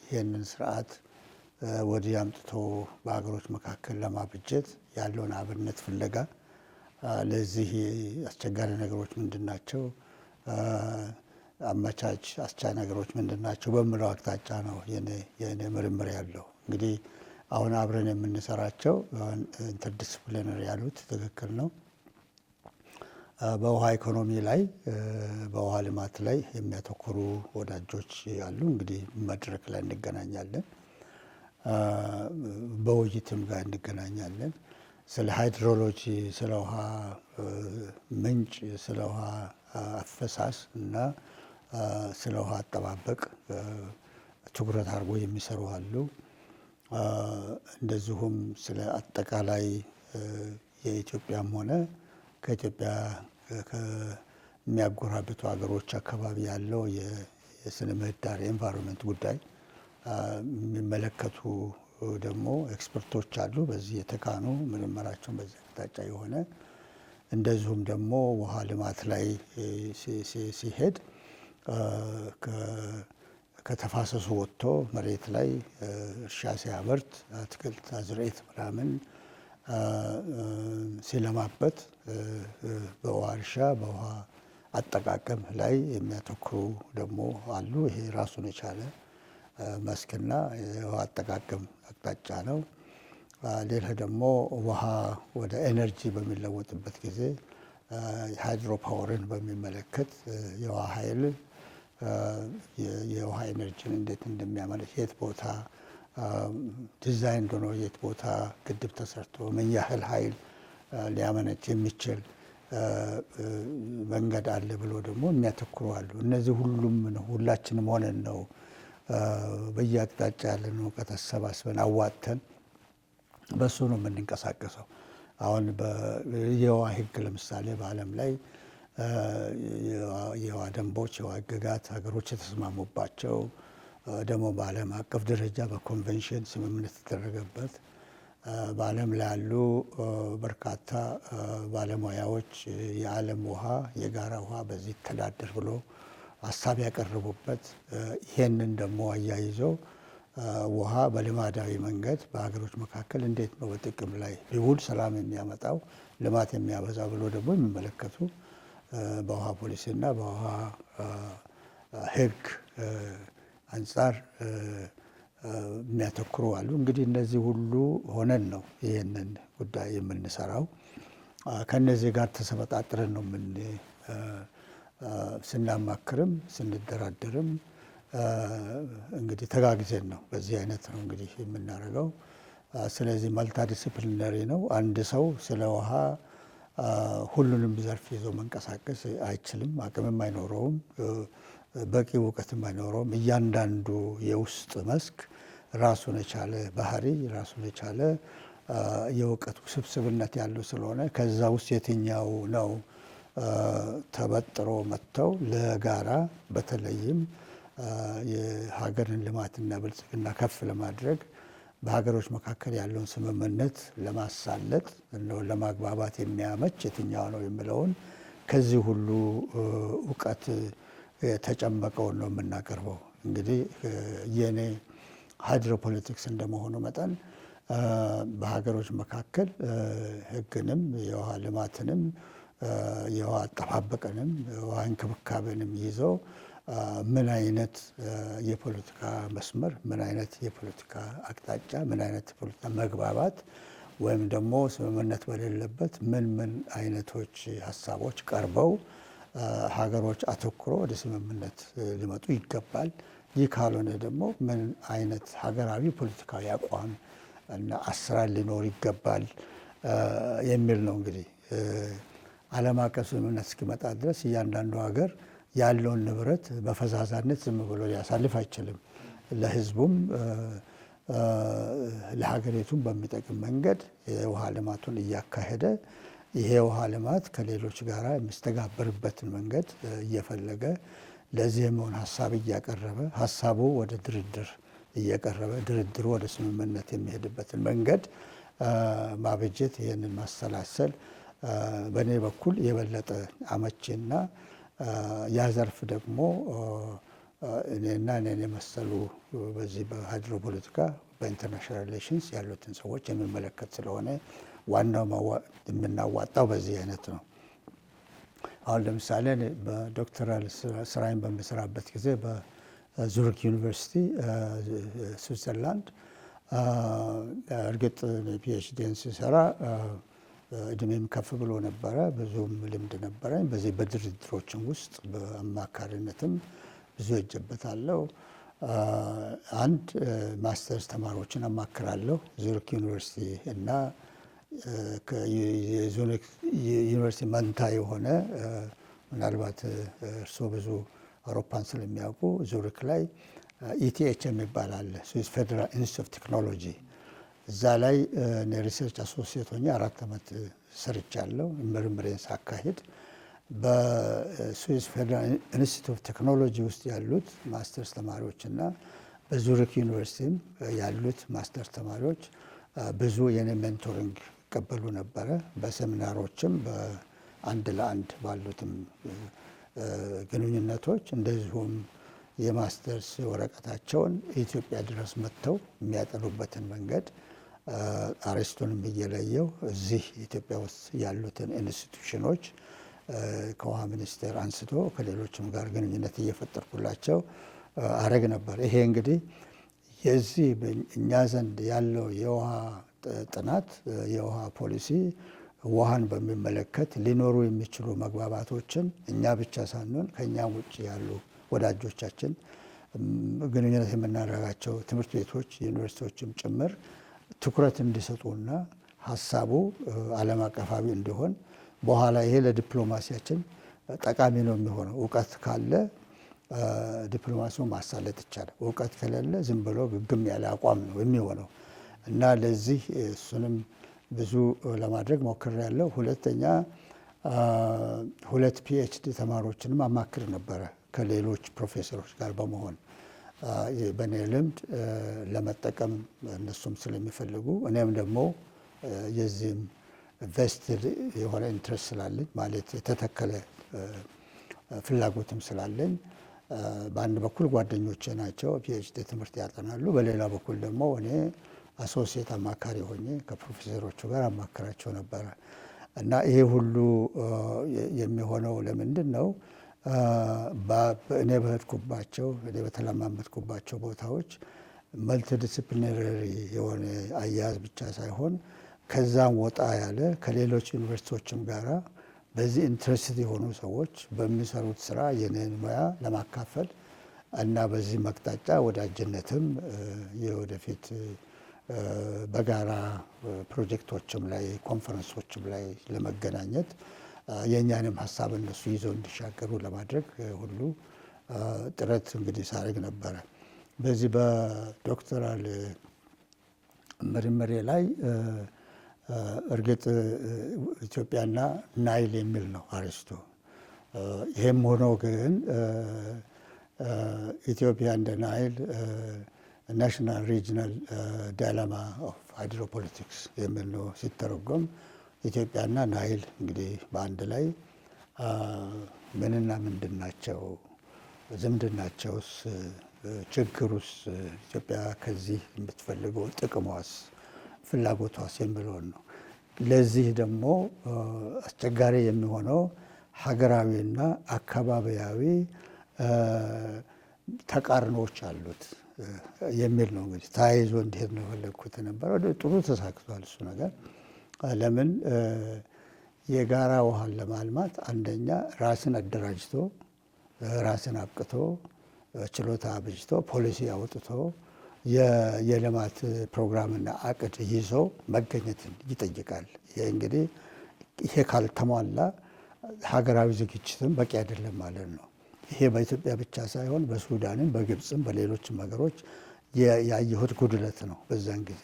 ይህንን ስርዓት ወዲህ አምጥቶ በሀገሮች መካከል ለማብጀት ያለውን አብነት ፍለጋ፣ ለዚህ አስቸጋሪ ነገሮች ምንድን ናቸው፣ አመቻች አስቻይ ነገሮች ምንድን ናቸው በሚለው አቅጣጫ ነው የኔ ምርምር ያለው። እንግዲህ አሁን አብረን የምንሰራቸው ኢንተርዲስፕሊነሪ ያሉት ትክክል ነው። በውሃ ኢኮኖሚ ላይ በውሃ ልማት ላይ የሚያተኩሩ ወዳጆች አሉ። እንግዲህ መድረክ ላይ እንገናኛለን፣ በውይይትም ጋር እንገናኛለን። ስለ ሃይድሮሎጂ፣ ስለ ውሃ ምንጭ፣ ስለ ውሃ አፈሳስ እና ስለ ውሃ አጠባበቅ ትኩረት አድርጎ የሚሰሩ አሉ። እንደዚሁም ስለ አጠቃላይ የኢትዮጵያም ሆነ ከኢትዮጵያ ከሚያጎራብቱ ሀገሮች አካባቢ ያለው የስነ ምህዳር የኤንቫይሮንመንት ጉዳይ የሚመለከቱ ደግሞ ኤክስፐርቶች አሉ፣ በዚህ የተካኑ ምርመራቸውን በዚህ አቅጣጫ የሆነ። እንደዚሁም ደግሞ ውሃ ልማት ላይ ሲሄድ ከተፋሰሱ ወጥቶ መሬት ላይ እርሻ ሲያመርት አትክልት፣ አዝርዕት ምናምን ሲለማበት በውሃ እርሻ በውሃ አጠቃቀም ላይ የሚያተኩሩ ደግሞ አሉ። ይሄ ራሱን የቻለ መስክና የውሃ አጠቃቀም አቅጣጫ ነው። ሌላ ደግሞ ውሃ ወደ ኤነርጂ በሚለወጥበት ጊዜ ሃይድሮ ፓወርን በሚመለከት የውሃ ኃይል የውሃ ኤነርጂን እንዴት እንደሚያመነጭ የት ቦታ ዲዛይን ሆኖ የት ቦታ ግድብ ተሰርቶ ምን ያህል ኃይል ሊያመነጭ የሚችል መንገድ አለ ብሎ ደግሞ የሚያተኩሩ አሉ። እነዚህ ሁሉም ነው ሁላችንም ሆነን ነው በየአቅጣጫ ያለን እውቀት አሰባስበን አዋጥተን በሱ ነው የምንንቀሳቀሰው። አሁን የውሃ ሕግ ለምሳሌ በዓለም ላይ የውሃ ደንቦች፣ የውሃ ሕግጋት ሀገሮች የተስማሙባቸው ደግሞ በዓለም አቀፍ ደረጃ በኮንቬንሽን ስምምነት የተደረገበት በዓለም ላይ ያሉ በርካታ ባለሙያዎች የዓለም ውሃ የጋራ ውሃ በዚህ ይተዳደር ብሎ ሀሳብ ያቀረቡበት ይሄንን ደግሞ አያይዞ ውሃ በልማዳዊ መንገድ በሀገሮች መካከል እንዴት ነው በጥቅም ላይ ቢውል ሰላም የሚያመጣው ልማት የሚያበዛው ብሎ ደግሞ የሚመለከቱ በውሃ ፖሊሲና በውሃ ሕግ አንጻር የሚያተኩሩ አሉ። እንግዲህ እነዚህ ሁሉ ሆነን ነው ይህንን ጉዳይ የምንሰራው። ከነዚህ ጋር ተሰበጣጥረን ነው ስናማክርም ስንደራደርም እንግዲህ ተጋግዘን ነው። በዚህ አይነት ነው እንግዲህ የምናደርገው። ስለዚህ መልታ ዲስፕሊነሪ ነው። አንድ ሰው ስለ ውሃ ሁሉንም ዘርፍ ይዞ መንቀሳቀስ አይችልም፣ አቅምም አይኖረውም፣ በቂ እውቀትም አይኖረውም። እያንዳንዱ የውስጥ መስክ ራሱን የቻለ ባህሪ፣ ራሱን የቻለ የእውቀት ውስብስብነት ያለው ስለሆነ ከዛ ውስጥ የትኛው ነው ተበጥሮ መጥተው ለጋራ በተለይም የሀገርን ልማትና ብልጽግና ከፍ ለማድረግ በሀገሮች መካከል ያለውን ስምምነት ለማሳለጥ ለማግባባት የሚያመች የትኛው ነው የሚለውን ከዚህ ሁሉ እውቀት የተጨመቀውን ነው የምናቀርበው። እንግዲህ የኔ ሃይድሮፖለቲክስ እንደመሆኑ መጠን በሀገሮች መካከል ሕግንም የውሃ ልማትንም የውሃ አጠባበቅንም የውሃ እንክብካቤንም ይዘው ምን አይነት የፖለቲካ መስመር፣ ምን አይነት የፖለቲካ አቅጣጫ፣ ምን አይነት የፖለቲካ መግባባት ወይም ደግሞ ስምምነት በሌለበት ምን አይነቶች ሀሳቦች ቀርበው ሀገሮች አተኩሮ ወደ ስምምነት ሊመጡ ይገባል። ይህ ካልሆነ ደግሞ ምን አይነት ሀገራዊ ፖለቲካዊ አቋም እና አሰራር ሊኖር ይገባል የሚል ነው። እንግዲህ ዓለም አቀፍ ስምምነት እስኪመጣ ድረስ እያንዳንዱ ሀገር ያለውን ንብረት በፈዛዛነት ዝም ብሎ ሊያሳልፍ አይችልም። ለሕዝቡም ለሀገሪቱም በሚጠቅም መንገድ የውሃ ልማቱን እያካሄደ ይሄ የውሃ ልማት ከሌሎች ጋር የሚስተጋበርበትን መንገድ እየፈለገ ለዚህ የሚሆን ሀሳብ እያቀረበ ሀሳቡ ወደ ድርድር እየቀረበ ድርድሩ ወደ ስምምነት የሚሄድበትን መንገድ ማበጀት፣ ይህንን ማሰላሰል በእኔ በኩል የበለጠ አመቺና ያ ዘርፍ ደግሞ እኔና እኔን የመሰሉ በዚህ በሃይድሮፖለቲካ በኢንተርናሽናል ሪሌሽንስ ያሉትን ሰዎች የሚመለከት ስለሆነ ዋናው የምናዋጣው በዚህ አይነት ነው። አሁን ለምሳሌ በዶክተራል ስራዬን በምሰራበት ጊዜ በዙሪክ ዩኒቨርሲቲ ስዊትዘርላንድ እርግጥ ፒኤችዲን ሲሰራ እድሜም ከፍ ብሎ ነበረ፣ ብዙም ልምድ ነበረኝ። በዚህ በድርድሮችን ውስጥ በአማካሪነትም ብዙ እጀበታለሁ። አንድ ማስተርስ ተማሪዎችን አማክራለሁ ዙሪክ ዩኒቨርሲቲ እና የዙሪክ ዩኒቨርሲቲ መንታ የሆነ ምናልባት እርስዎ ብዙ አውሮፓን ስለሚያውቁ ዙሪክ ላይ ኢቲኤች የሚባል አለ፣ ስዊስ ፌዴራል ኢንስቲትዩት ኦፍ ቴክኖሎጂ። እዛ ላይ ሪሰርች አሶሲየት ሆኜ 4 ዓመት ሰርቻለሁ። ምርምሬን ሳካሄድ በስዊስ ፌዴራል ኢንስቲትዩት ኦፍ ቴክኖሎጂ ውስጥ ያሉት ማስተርስ ተማሪዎችና በዙሪክ ዩኒቨርሲቲም ያሉት ማስተርስ ተማሪዎች ብዙ የኔ ሜንቶሪንግ ይቀበሉ ነበረ። በሴሚናሮችም በአንድ ለአንድ ባሉትም ግንኙነቶች እንደዚሁም የማስተርስ ወረቀታቸውን ኢትዮጵያ ድረስ መጥተው የሚያጠኑበትን መንገድ አርስቶንም እየለየው እዚህ ኢትዮጵያ ውስጥ ያሉትን ኢንስቲትዩሽኖች ከውሃ ሚኒስቴር አንስቶ ከሌሎችም ጋር ግንኙነት እየፈጠርኩላቸው አረግ ነበር። ይሄ እንግዲህ የዚህ እኛ ዘንድ ያለው የውሃ ጥናት የውሃ ፖሊሲ ውሃን በሚመለከት ሊኖሩ የሚችሉ መግባባቶችን እኛ ብቻ ሳንሆን ከእኛም ውጭ ያሉ ወዳጆቻችን ግንኙነት የምናደርጋቸው ትምህርት ቤቶች፣ ዩኒቨርሲቲዎችም ጭምር ትኩረት እንዲሰጡና ሀሳቡ ዓለም አቀፋዊ እንዲሆን በኋላ ይሄ ለዲፕሎማሲያችን ጠቃሚ ነው የሚሆነው። እውቀት ካለ ዲፕሎማሲውን ማሳለጥ ይቻላል። እውቀት ከሌለ ዝም ብሎ ግግም ያለ አቋም ነው የሚሆነው እና ለዚህ እሱንም ብዙ ለማድረግ ሞክሬያለሁ። ሁለተኛ 2 ፒኤችዲ ተማሪዎችንም አማክር ነበረ ከሌሎች ፕሮፌሰሮች ጋር በመሆን በእኔ ልምድ ለመጠቀም እነሱም ስለሚፈልጉ እኔም ደግሞ የዚህም ቬስትድ የሆነ ኢንትረስት ስላለኝ ማለት የተተከለ ፍላጎትም ስላለኝ በአንድ በኩል ጓደኞቼ ናቸው ፒኤችዲ ትምህርት ያጠናሉ፣ በሌላ በኩል ደግሞ እኔ አሶሲየት አማካሪ ሆኜ ከፕሮፌሰሮቹ ጋር አማክራቸው ነበረ እና ይሄ ሁሉ የሚሆነው ለምንድን ነው? እኔ በሄድኩባቸው እኔ በተለማመድኩባቸው ቦታዎች መልቲዲስፕሊነሪ የሆነ አያያዝ ብቻ ሳይሆን ከዛም ወጣ ያለ ከሌሎች ዩኒቨርሲቲዎችም ጋራ በዚህ ኢንትረስትድ የሆኑ ሰዎች በሚሰሩት ስራ የኔን ሙያ ለማካፈል እና በዚህ መቅጣጫ ወዳጅነትም የወደፊት በጋራ ፕሮጀክቶችም ላይ ኮንፈረንሶችም ላይ ለመገናኘት የእኛንም ሀሳብ እነሱ ይዘው እንዲሻገሩ ለማድረግ ሁሉ ጥረት እንግዲህ ሳደርግ ነበረ። በዚህ በዶክተራል ምርምሬ ላይ እርግጥ ኢትዮጵያና ናይል የሚል ነው አርስቱ። ይሄም ሆኖ ግን ኢትዮጵያ እንደ ናይል ናሽናል ሪጅናል ዳይላማ ኦፍ ሃይድሮፖለቲክስ የሚል ነው ሲተረጎም። ኢትዮጵያና ናይል እንግዲህ በአንድ ላይ ምንና ምንድን ናቸው? ዝምድናቸውስ? ችግሩስ? ኢትዮጵያ ከዚህ የምትፈልገው ጥቅሟስ፣ ፍላጎቷስ የሚለውን ነው። ለዚህ ደግሞ አስቸጋሪ የሚሆነው ሀገራዊና አካባቢያዊ ተቃርኖዎች አሉት የሚል ነው። እንግዲህ ተያይዞ እንዲሄድ ነው የፈለግኩት የነበረው። ጥሩ ተሳክቷል እሱ ነገር። ለምን የጋራ ውሃን ለማልማት አንደኛ ራስን አደራጅቶ ራስን አብቅቶ ችሎታ አብጅቶ ፖሊሲ አውጥቶ የልማት ፕሮግራምና አቅድ ይዞ መገኘትን ይጠይቃል። ይሄ እንግዲህ ይሄ ካልተሟላ ሀገራዊ ዝግጅትም በቂ አይደለም ማለት ነው። ይሄ በኢትዮጵያ ብቻ ሳይሆን በሱዳንም በግብፅም በሌሎችም ሀገሮች ያየሁት ጉድለት ነው በዛን ጊዜ።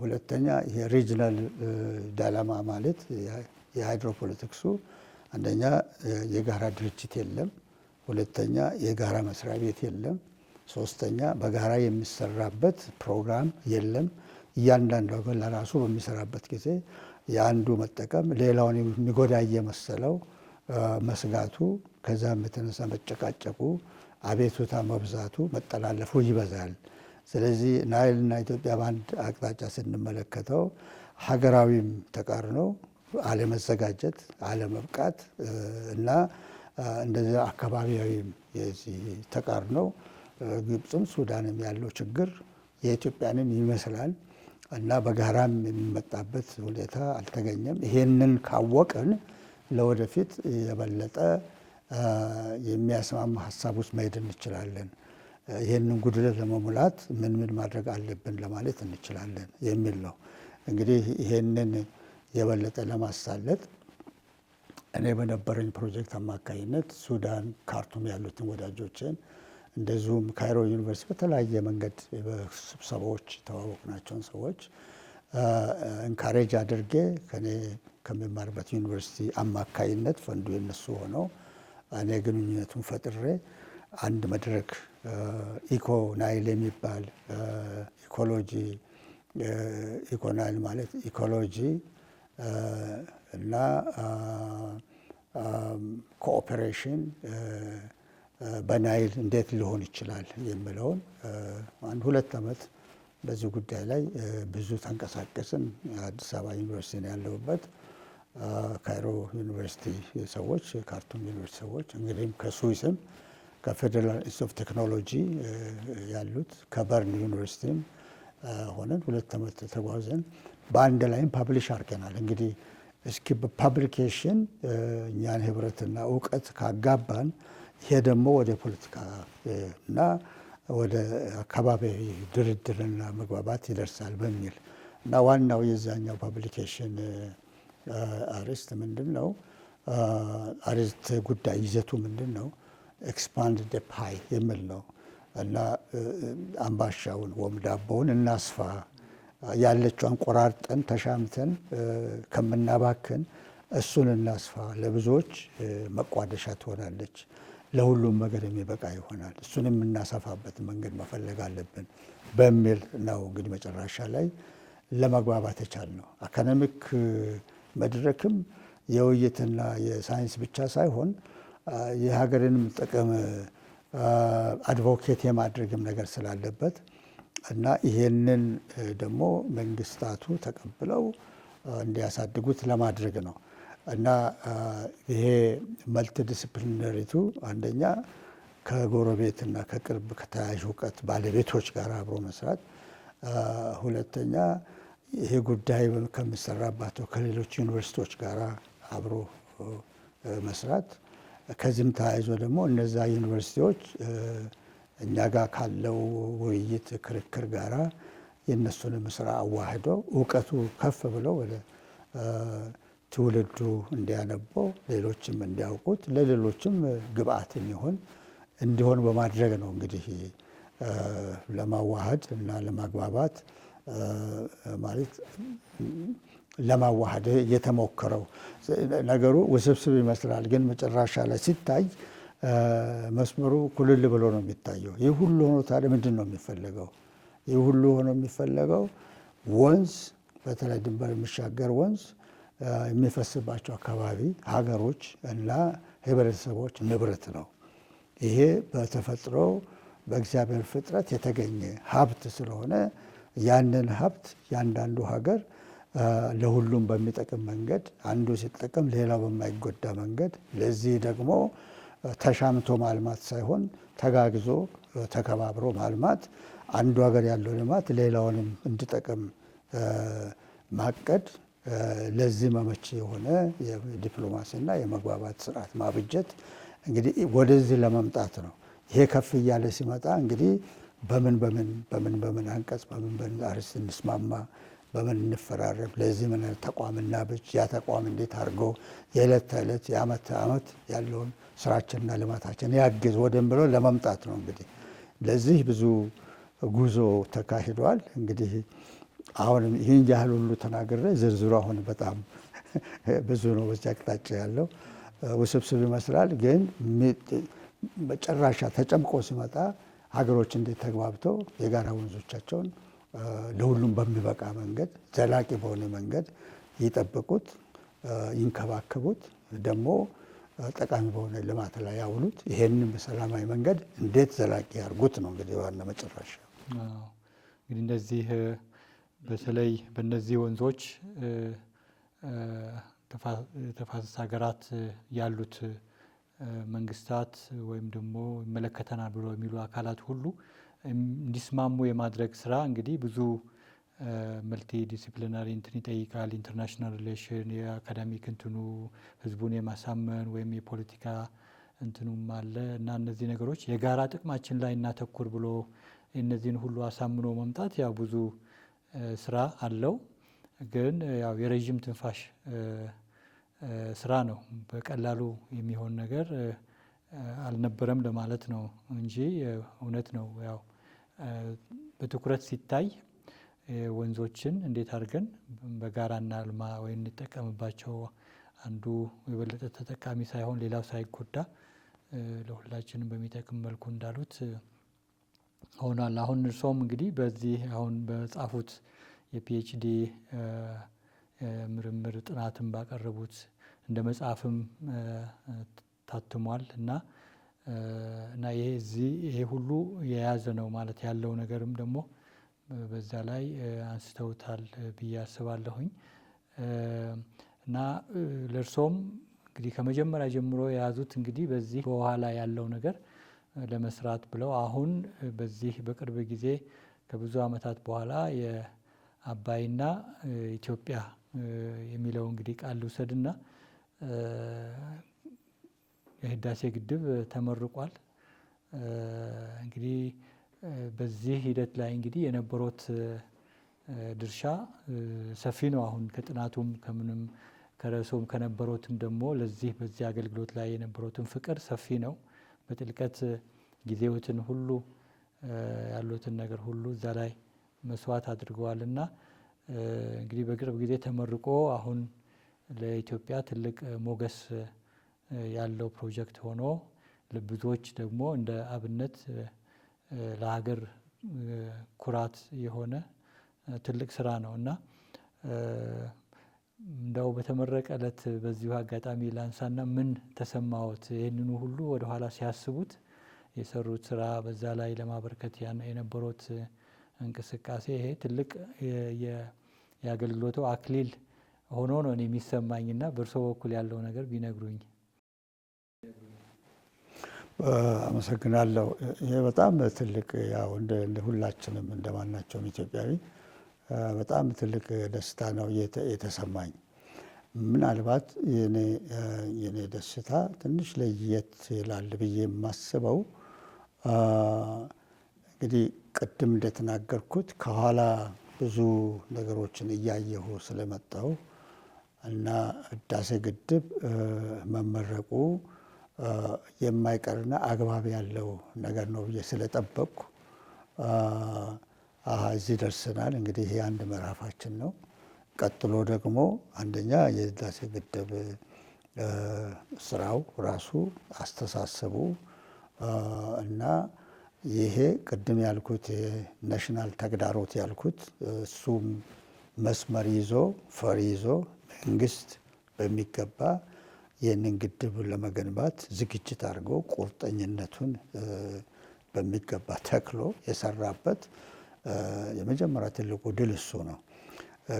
ሁለተኛ የሪጅናል ዳይላማ ማለት የሃይድሮፖለቲክሱ አንደኛ የጋራ ድርጅት የለም፣ ሁለተኛ የጋራ መስሪያ ቤት የለም፣ ሶስተኛ በጋራ የሚሰራበት ፕሮግራም የለም። እያንዳንዱ ሀገር ለራሱ በሚሰራበት ጊዜ የአንዱ መጠቀም ሌላውን የሚጎዳ እየመሰለው መስጋቱ፣ ከዛም የተነሳ መጨቃጨቁ፣ አቤቱታ መብዛቱ፣ መጠላለፉ ይበዛል። ስለዚህ ናይልና ኢትዮጵያ በአንድ አቅጣጫ ስንመለከተው ሀገራዊም ተቃርኖ አለመዘጋጀት፣ አለመብቃት እና እንደዚህ አካባቢያዊም የዚህ ተቃርኖ ግብፅም ሱዳንም ያለው ችግር የኢትዮጵያንም ይመስላል እና በጋራም የሚመጣበት ሁኔታ አልተገኘም። ይሄንን ካወቅን ለወደፊት የበለጠ የሚያስማማ ሀሳብ ውስጥ መሄድ እንችላለን። ይህንን ጉድለት ለመሙላት ምን ምን ማድረግ አለብን ለማለት እንችላለን የሚል ነው። እንግዲህ ይሄንን የበለጠ ለማሳለጥ እኔ በነበረኝ ፕሮጀክት አማካኝነት ሱዳን ካርቱም ያሉትን ወዳጆችን እንደዚሁም ካይሮ ዩኒቨርሲቲ በተለያየ መንገድ በስብሰባዎች የተዋወቅናቸውን ሰዎች እንካሬጅ አድርጌ ከኔ ከሚማርበት ዩኒቨርሲቲ አማካኝነት ፈንዱ የነሱ ሆነው እኔ ግንኙነቱን ፈጥሬ አንድ መድረክ ኢኮ ናይል የሚባል ኢኮሎጂ ኢኮናይል ማለት ኢኮሎጂ እና ኮኦፐሬሽን በናይል እንዴት ሊሆን ይችላል የሚለውን 1-2 ዓመት በዚህ ጉዳይ ላይ ብዙ ተንቀሳቀስን። አዲስ አበባ ዩኒቨርሲቲ ነው ያለሁበት። ካይሮ ዩኒቨርሲቲ ሰዎች፣ ካርቱም ዩኒቨርሲቲ ሰዎች እንግዲህም ከስዊስም ከፌዴራል ኢንስቲትዩት ኦፍ ቴክኖሎጂ ያሉት ከበርን ዩኒቨርሲቲም ሆነን 2 ዓመት ተጓዘን። በአንድ ላይም ፓብሊሽ አድርገናል። እንግዲህ እስኪ በፓብሊኬሽን እኛን ህብረትና እውቀት ካጋባን ይሄ ደግሞ ወደ ፖለቲካ እና ወደ አካባቢ ድርድርና መግባባት ይደርሳል በሚል እና ዋናው የዛኛው ፓብሊኬሽን አርዕስት ምንድን ነው? አርዕስት ጉዳይ ይዘቱ ምንድን ነው? ኤክስፓንድ ደ ፓይ የሚል ነው እና አምባሻውን ወይም ዳቦውን እናስፋ፣ ያለችውን ቆራርጠን ተሻምተን ከምናባክን እሱን እናስፋ፣ ለብዙዎች መቋደሻ ትሆናለች፣ ለሁሉም ነገር የሚበቃ ይሆናል፣ እሱን የምናሰፋበት መንገድ መፈለግ አለብን በሚል ነው እንግዲህ መጨረሻ ላይ ለመግባባት የቻልነው። አካዳሚክ መድረክም የውይይትና የሳይንስ ብቻ ሳይሆን የሀገርንም ጥቅም አድቮኬት የማድረግም ነገር ስላለበት እና ይሄንን ደግሞ መንግስታቱ ተቀብለው እንዲያሳድጉት ለማድረግ ነው እና ይሄ መልቲ ዲስፕሊነሪቱ አንደኛ ከጎረቤትና ከቅርብ ከተያያዥ እውቀት ባለቤቶች ጋር አብሮ መስራት፣ ሁለተኛ ይሄ ጉዳይ ከሚሰራባቸው ከሌሎች ዩኒቨርሲቲዎች ጋር አብሮ መስራት፣ ከዚህም ተያይዞ ደግሞ እነዛ ዩኒቨርሲቲዎች እኛ ጋር ካለው ውይይት ክርክር ጋራ የእነሱንም ስራ አዋህደው እውቀቱ ከፍ ብለው ወደ ትውልዱ እንዲያነበው ሌሎችም እንዲያውቁት ለሌሎችም ግብአት የሚሆን እንዲሆን በማድረግ ነው እንግዲህ ለማዋሃድ እና ለማግባባት ማለት ለማዋሃድ የተሞከረው። ነገሩ ውስብስብ ይመስላል፣ ግን መጨረሻ ላይ ሲታይ መስመሩ ኩልል ብሎ ነው የሚታየው። ይህ ሁሉ ሆኖ ታዲያ ምንድን ነው የሚፈለገው? ይህ ሁሉ ሆኖ የሚፈለገው ወንዝ፣ በተለይ ድንበር የሚሻገር ወንዝ የሚፈስባቸው አካባቢ ሀገሮች እና ህብረተሰቦች ንብረት ነው። ይሄ በተፈጥሮ በእግዚአብሔር ፍጥረት የተገኘ ሀብት ስለሆነ ያንን ሀብት ያንዳንዱ ሀገር ለሁሉም በሚጠቅም መንገድ አንዱ ሲጠቀም ሌላው በማይጎዳ መንገድ፣ ለዚህ ደግሞ ተሻምቶ ማልማት ሳይሆን ተጋግዞ ተከባብሮ ማልማት፣ አንዱ ሀገር ያለው ልማት ሌላውንም እንዲጠቅም ማቀድ፣ ለዚህ መመች የሆነ የዲፕሎማሲና የመግባባት ስርዓት ማብጀት እንግዲህ ወደዚህ ለመምጣት ነው። ይሄ ከፍ እያለ ሲመጣ እንግዲህ በምን አንቀጽ በምን አርዕስት እንስማማ፣ በምን እንፈራረም፣ ለዚህ ምን ተቋም እናብጅ፣ ያ ተቋም እንዴት አድርጎ የዕለት ተዕለት የዓመት ዓመት ያለውን ስራችንና ልማታችን ያግዝ ወደሚለው ለመምጣት ነው። እንግዲህ ለዚህ ብዙ ጉዞ ተካሂዷል። እንግዲህ አሁንም ይህን ያህል ሁሉ ተናግሬ ዝርዝሩ አሁን በጣም ብዙ ነው። በዚህ አቅጣጫ ያለው ውስብስብ ይመስላል፣ ግን መጨረሻ ተጨምቆ ሲመጣ ሀገሮች እንዴት ተግባብተው የጋራ ወንዞቻቸውን ለሁሉም በሚበቃ መንገድ ዘላቂ በሆነ መንገድ ይጠብቁት፣ ይንከባከቡት፣ ደግሞ ጠቃሚ በሆነ ልማት ላይ ያውሉት፣ ይሄንን በሰላማዊ መንገድ እንዴት ዘላቂ ያርጉት ነው እንግዲህ ዋና መጨረሻ። እንግዲህ እንደዚህ በተለይ በእነዚህ ወንዞች ተፋሰስ ሀገራት ያሉት መንግስታት ወይም ደግሞ ይመለከተናል ብሎ የሚሉ አካላት ሁሉ እንዲስማሙ የማድረግ ስራ እንግዲህ ብዙ መልቲ ዲሲፕሊናሪ እንትን ይጠይቃል። ኢንተርናሽናል ሪሌሽን፣ የአካዳሚክ እንትኑ ህዝቡን የማሳመን ወይም የፖለቲካ እንትኑም አለ እና እነዚህ ነገሮች የጋራ ጥቅማችን ላይ እናተኩር ብሎ እነዚህን ሁሉ አሳምኖ መምጣት ያው ብዙ ስራ አለው። ግን ያው የረዥም ትንፋሽ ስራ ነው። በቀላሉ የሚሆን ነገር አልነበረም ለማለት ነው እንጂ እውነት ነው። ያው በትኩረት ሲታይ ወንዞችን እንዴት አድርገን በጋራ እናልማ ወይ እንጠቀምባቸው፣ አንዱ የበለጠ ተጠቃሚ ሳይሆን ሌላው ሳይጎዳ ለሁላችንም በሚጠቅም መልኩ እንዳሉት ሆኗል። አሁን እርሶም እንግዲህ በዚህ አሁን በጻፉት የፒኤችዲ ምርምር ጥናትን ባቀረቡት እንደ መጽሐፍም ታትሟል እና እና ይሄ ሁሉ የያዘ ነው ማለት ያለው ነገርም ደግሞ በዛ ላይ አንስተውታል ብዬ አስባለሁኝ። እና ለእርሶም እንግዲህ ከመጀመሪያ ጀምሮ የያዙት እንግዲህ በዚህ በውሃ ላይ ያለው ነገር ለመስራት ብለው አሁን በዚህ በቅርብ ጊዜ ከብዙ ዓመታት በኋላ የአባይና ኢትዮጵያ የሚለው እንግዲህ ቃል ልውሰድና የህዳሴ ግድብ ተመርቋል። እንግዲህ በዚህ ሂደት ላይ እንግዲህ የነበሩት ድርሻ ሰፊ ነው። አሁን ከጥናቱም ከምንም ከርዕሱም ከነበሩትም ደግሞ በዚህ አገልግሎት ላይ የነበሩትን ፍቅር ሰፊ ነው። በጥልቀት ጊዜዎትን ሁሉ ያሉትን ነገር ሁሉ እዛ ላይ መስዋዕት አድርገዋልና እንግዲህ በቅርብ ጊዜ ተመርቆ አሁን ለኢትዮጵያ ትልቅ ሞገስ ያለው ፕሮጀክት ሆኖ ለብዙዎች ደግሞ እንደ አብነት ለሀገር ኩራት የሆነ ትልቅ ስራ ነው እና እንደው በተመረቀ ዕለት በዚሁ አጋጣሚ ላንሳና ምን ተሰማዎት? ይህንኑ ሁሉ ወደኋላ ሲያስቡት የሰሩት ስራ በዛ ላይ ለማበርከት የነበሩት እንቅስቃሴ ይሄ ትልቅ የአገልግሎቱ አክሊል ሆኖ ነው የሚሰማኝና በእርሶ በኩል ያለው ነገር ቢነግሩኝ። አመሰግናለሁ። ይሄ በጣም ትልቅ ያው እንደ ሁላችንም እንደማናቸውም ኢትዮጵያዊ በጣም ትልቅ ደስታ ነው የተሰማኝ። ምናልባት የኔ ደስታ ትንሽ ለየት ይላል ብዬ የማስበው እንግዲህ ቅድም እንደተናገርኩት ከኋላ ብዙ ነገሮችን እያየሁ ስለመጣሁ እና ህዳሴ ግድብ መመረቁ የማይቀርና አግባብ ያለው ነገር ነው ብዬ ስለጠበቅኩ እዚህ ደርሰናል። እንግዲህ ይሄ አንድ ምዕራፋችን ነው። ቀጥሎ ደግሞ አንደኛ የህዳሴ ግድብ ስራው ራሱ አስተሳሰቡ እና ይሄ ቅድም ያልኩት ናሽናል ተግዳሮት ያልኩት እሱም መስመር ይዞ ፈር ይዞ መንግስት በሚገባ ይህንን ግድብ ለመገንባት ዝግጅት አድርጎ ቁርጠኝነቱን በሚገባ ተክሎ የሰራበት የመጀመሪያ ትልቁ ድል እሱ ነው።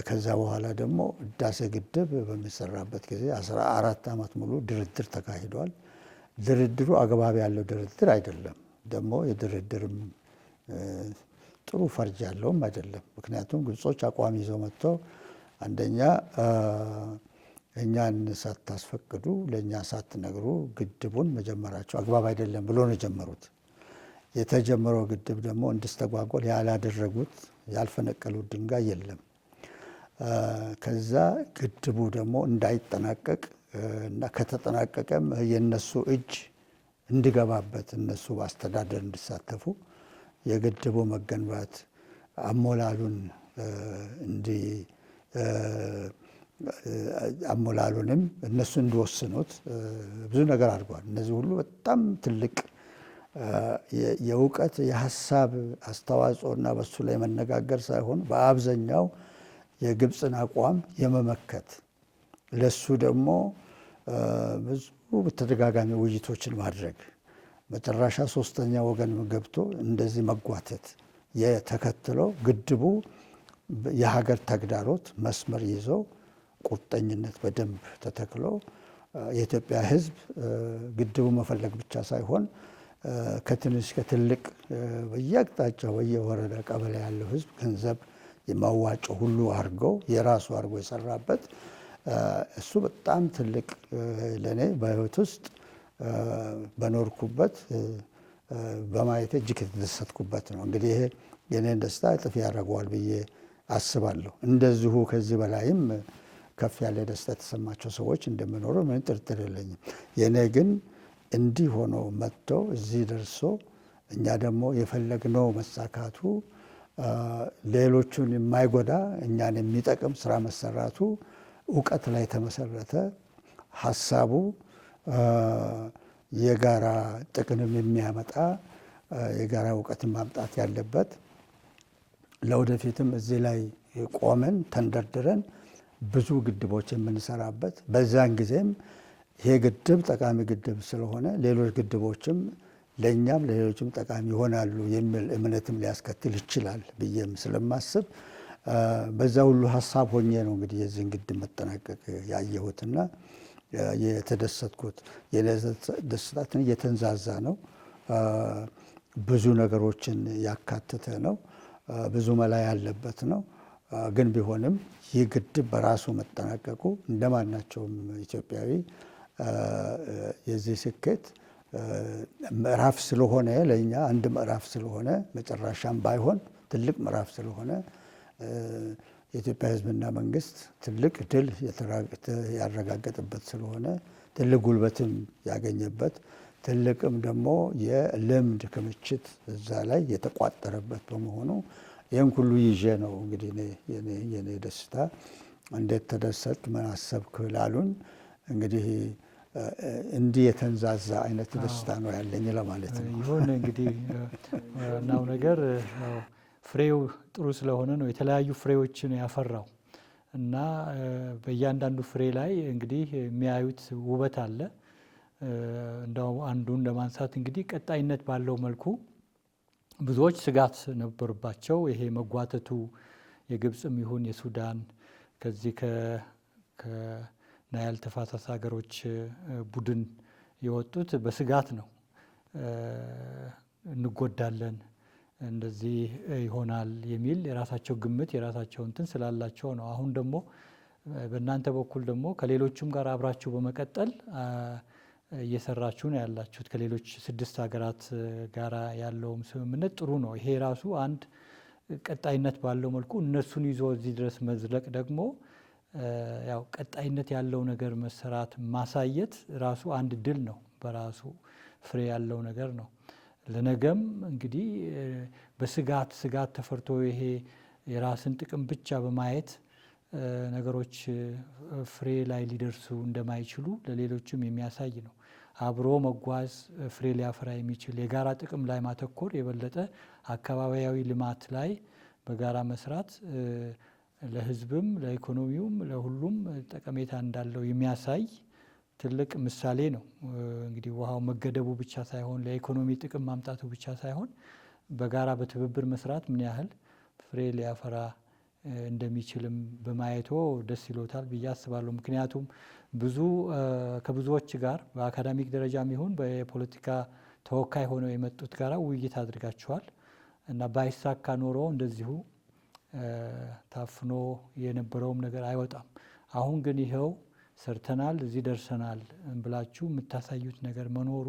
ከዛ በኋላ ደግሞ ህዳሴ ግድብ በሚሰራበት ጊዜ 14 ዓመት ሙሉ ድርድር ተካሂዷል። ድርድሩ አግባብ ያለው ድርድር አይደለም። ደግሞ የድርድርም ጥሩ ፈርጅ ያለውም አይደለም። ምክንያቱም ግብጾች አቋም ይዘው መጥተው አንደኛ እኛን ሳታስፈቅዱ ለእኛ ሳትነግሩ ግድቡን መጀመራቸው አግባብ አይደለም ብሎ ነው የጀመሩት። የተጀመረው ግድብ ደግሞ እንዲስተጓጎል ያላደረጉት ያልፈነቀሉት ድንጋይ የለም። ከዛ ግድቡ ደግሞ እንዳይጠናቀቅ እና ከተጠናቀቀም የነሱ እጅ እንዲገባበት እነሱ በአስተዳደር እንዲሳተፉ የግድቡ መገንባት አሞላሉን አሞላሉንም እነሱ እንዲወስኑት ብዙ ነገር አድርጓል። እነዚህ ሁሉ በጣም ትልቅ የእውቀት የሀሳብ አስተዋጽኦና በሱ ላይ መነጋገር ሳይሆን በአብዛኛው የግብፅን አቋም የመመከት ለሱ ደግሞ ብዙ በተደጋጋሚ ውይይቶችን ማድረግ መጨረሻ ሶስተኛ ወገን ገብቶ እንደዚህ መጓተት የተከትለው ግድቡ የሀገር ተግዳሮት መስመር ይዞ ቁርጠኝነት በደንብ ተተክሎ የኢትዮጵያ ሕዝብ ግድቡ መፈለግ ብቻ ሳይሆን ከትንሽ ከትልቅ በየአቅጣጫው በየወረዳ ቀበሌ ያለው ሕዝብ ገንዘብ የማዋጮ ሁሉ አድርገው የራሱ አድርጎ የሰራበት እሱ በጣም ትልቅ ለእኔ በህይወት ውስጥ በኖርኩበት በማየት እጅግ የተደሰትኩበት ነው። እንግዲህ ይሄ የኔን ደስታ እጥፍ ያደርገዋል ብዬ አስባለሁ። እንደዚሁ ከዚህ በላይም ከፍ ያለ ደስታ የተሰማቸው ሰዎች እንደሚኖሩ ምን ጥርጥር የለኝም። የኔ ግን እንዲህ ሆኖ መጥቶ እዚህ ደርሶ እኛ ደግሞ የፈለግነው መሳካቱ ሌሎቹን የማይጎዳ እኛን የሚጠቅም ስራ መሰራቱ እውቀት ላይ የተመሰረተ ሀሳቡ የጋራ ጥቅምም የሚያመጣ የጋራ እውቀትን ማምጣት ያለበት ለወደፊትም እዚህ ላይ ቆመን ተንደርድረን ብዙ ግድቦች የምንሰራበት በዛን ጊዜም ይሄ ግድብ ጠቃሚ ግድብ ስለሆነ ሌሎች ግድቦችም ለእኛም ለሌሎችም ጠቃሚ ይሆናሉ የሚል እምነትም ሊያስከትል ይችላል ብዬም ስለማስብ በዛ ሁሉ ሀሳብ ሆኜ ነው እንግዲህ የዚህን ግድብ መጠናቀቅ ያየሁትና የተደሰትኩት። ደስታትን እየተንዛዛ ነው። ብዙ ነገሮችን ያካተተ ነው። ብዙ መላ ያለበት ነው። ግን ቢሆንም ይህ ግድብ በራሱ መጠናቀቁ እንደማናቸውም ኢትዮጵያዊ የዚህ ስኬት ምዕራፍ ስለሆነ ለእኛ አንድ ምዕራፍ ስለሆነ መጨረሻም ባይሆን ትልቅ ምዕራፍ ስለሆነ የኢትዮጵያ ሕዝብና መንግስት ትልቅ ድል ያረጋገጠበት ስለሆነ ትልቅ ጉልበትም ያገኘበት ትልቅም ደግሞ የልምድ ክምችት እዛ ላይ የተቋጠረበት በመሆኑ ይህን ሁሉ ይዤ ነው እንግዲህ የኔ ደስታ። እንዴት ተደሰት ምን አሰብክ ላሉን እንግዲህ እንዲህ የተንዛዛ አይነት ደስታ ነው ያለኝ ለማለት ነው። ይሁን እንግዲህ ዋናው ነገር ፍሬው ጥሩ ስለሆነ ነው የተለያዩ ፍሬዎችን ያፈራው እና በእያንዳንዱ ፍሬ ላይ እንግዲህ የሚያዩት ውበት አለ። እንደው አንዱን ለማንሳት እንግዲህ ቀጣይነት ባለው መልኩ ብዙዎች ስጋት ነበርባቸው። ይሄ መጓተቱ የግብፅም ይሁን የሱዳን ከዚህ ከናይል ተፋሰስ ሀገሮች ቡድን የወጡት በስጋት ነው። እንጎዳለን፣ እንደዚህ ይሆናል የሚል የራሳቸው ግምት የራሳቸው እንትን ስላላቸው ነው። አሁን ደግሞ በእናንተ በኩል ደግሞ ከሌሎቹም ጋር አብራችሁ በመቀጠል እየሰራችሁ ነው ያላችሁት። ከሌሎች 6 ሀገራት ጋር ያለውም ስምምነት ጥሩ ነው። ይሄ ራሱ አንድ ቀጣይነት ባለው መልኩ እነሱን ይዞ እዚህ ድረስ መዝለቅ ደግሞ ያው ቀጣይነት ያለው ነገር መሰራት ማሳየት ራሱ አንድ ድል ነው። በራሱ ፍሬ ያለው ነገር ነው። ለነገም እንግዲህ በስጋት ተፈርቶ ይሄ የራስን ጥቅም ብቻ በማየት ነገሮች ፍሬ ላይ ሊደርሱ እንደማይችሉ ለሌሎችም የሚያሳይ ነው። አብሮ መጓዝ ፍሬ ሊያፈራ የሚችል የጋራ ጥቅም ላይ ማተኮር የበለጠ አካባቢያዊ ልማት ላይ በጋራ መስራት ለሕዝብም ለኢኮኖሚውም ለሁሉም ጠቀሜታ እንዳለው የሚያሳይ ትልቅ ምሳሌ ነው። እንግዲህ ውሃው መገደቡ ብቻ ሳይሆን ለኢኮኖሚ ጥቅም ማምጣቱ ብቻ ሳይሆን በጋራ በትብብር መስራት ምን ያህል ፍሬ ሊያፈራ እንደሚችልም በማየቶ ደስ ይሎታል ብዬ አስባለሁ። ምክንያቱም ከብዙዎች ጋር በአካዳሚክ ደረጃም ይሁን በፖለቲካ ተወካይ ሆነው የመጡት ጋራ ውይይት አድርጋችኋል እና ባይሳካ ኖሮ እንደዚሁ ታፍኖ የነበረውም ነገር አይወጣም። አሁን ግን ይኸው ሰርተናል፣ እዚህ ደርሰናል ብላችሁ የምታሳዩት ነገር መኖሩ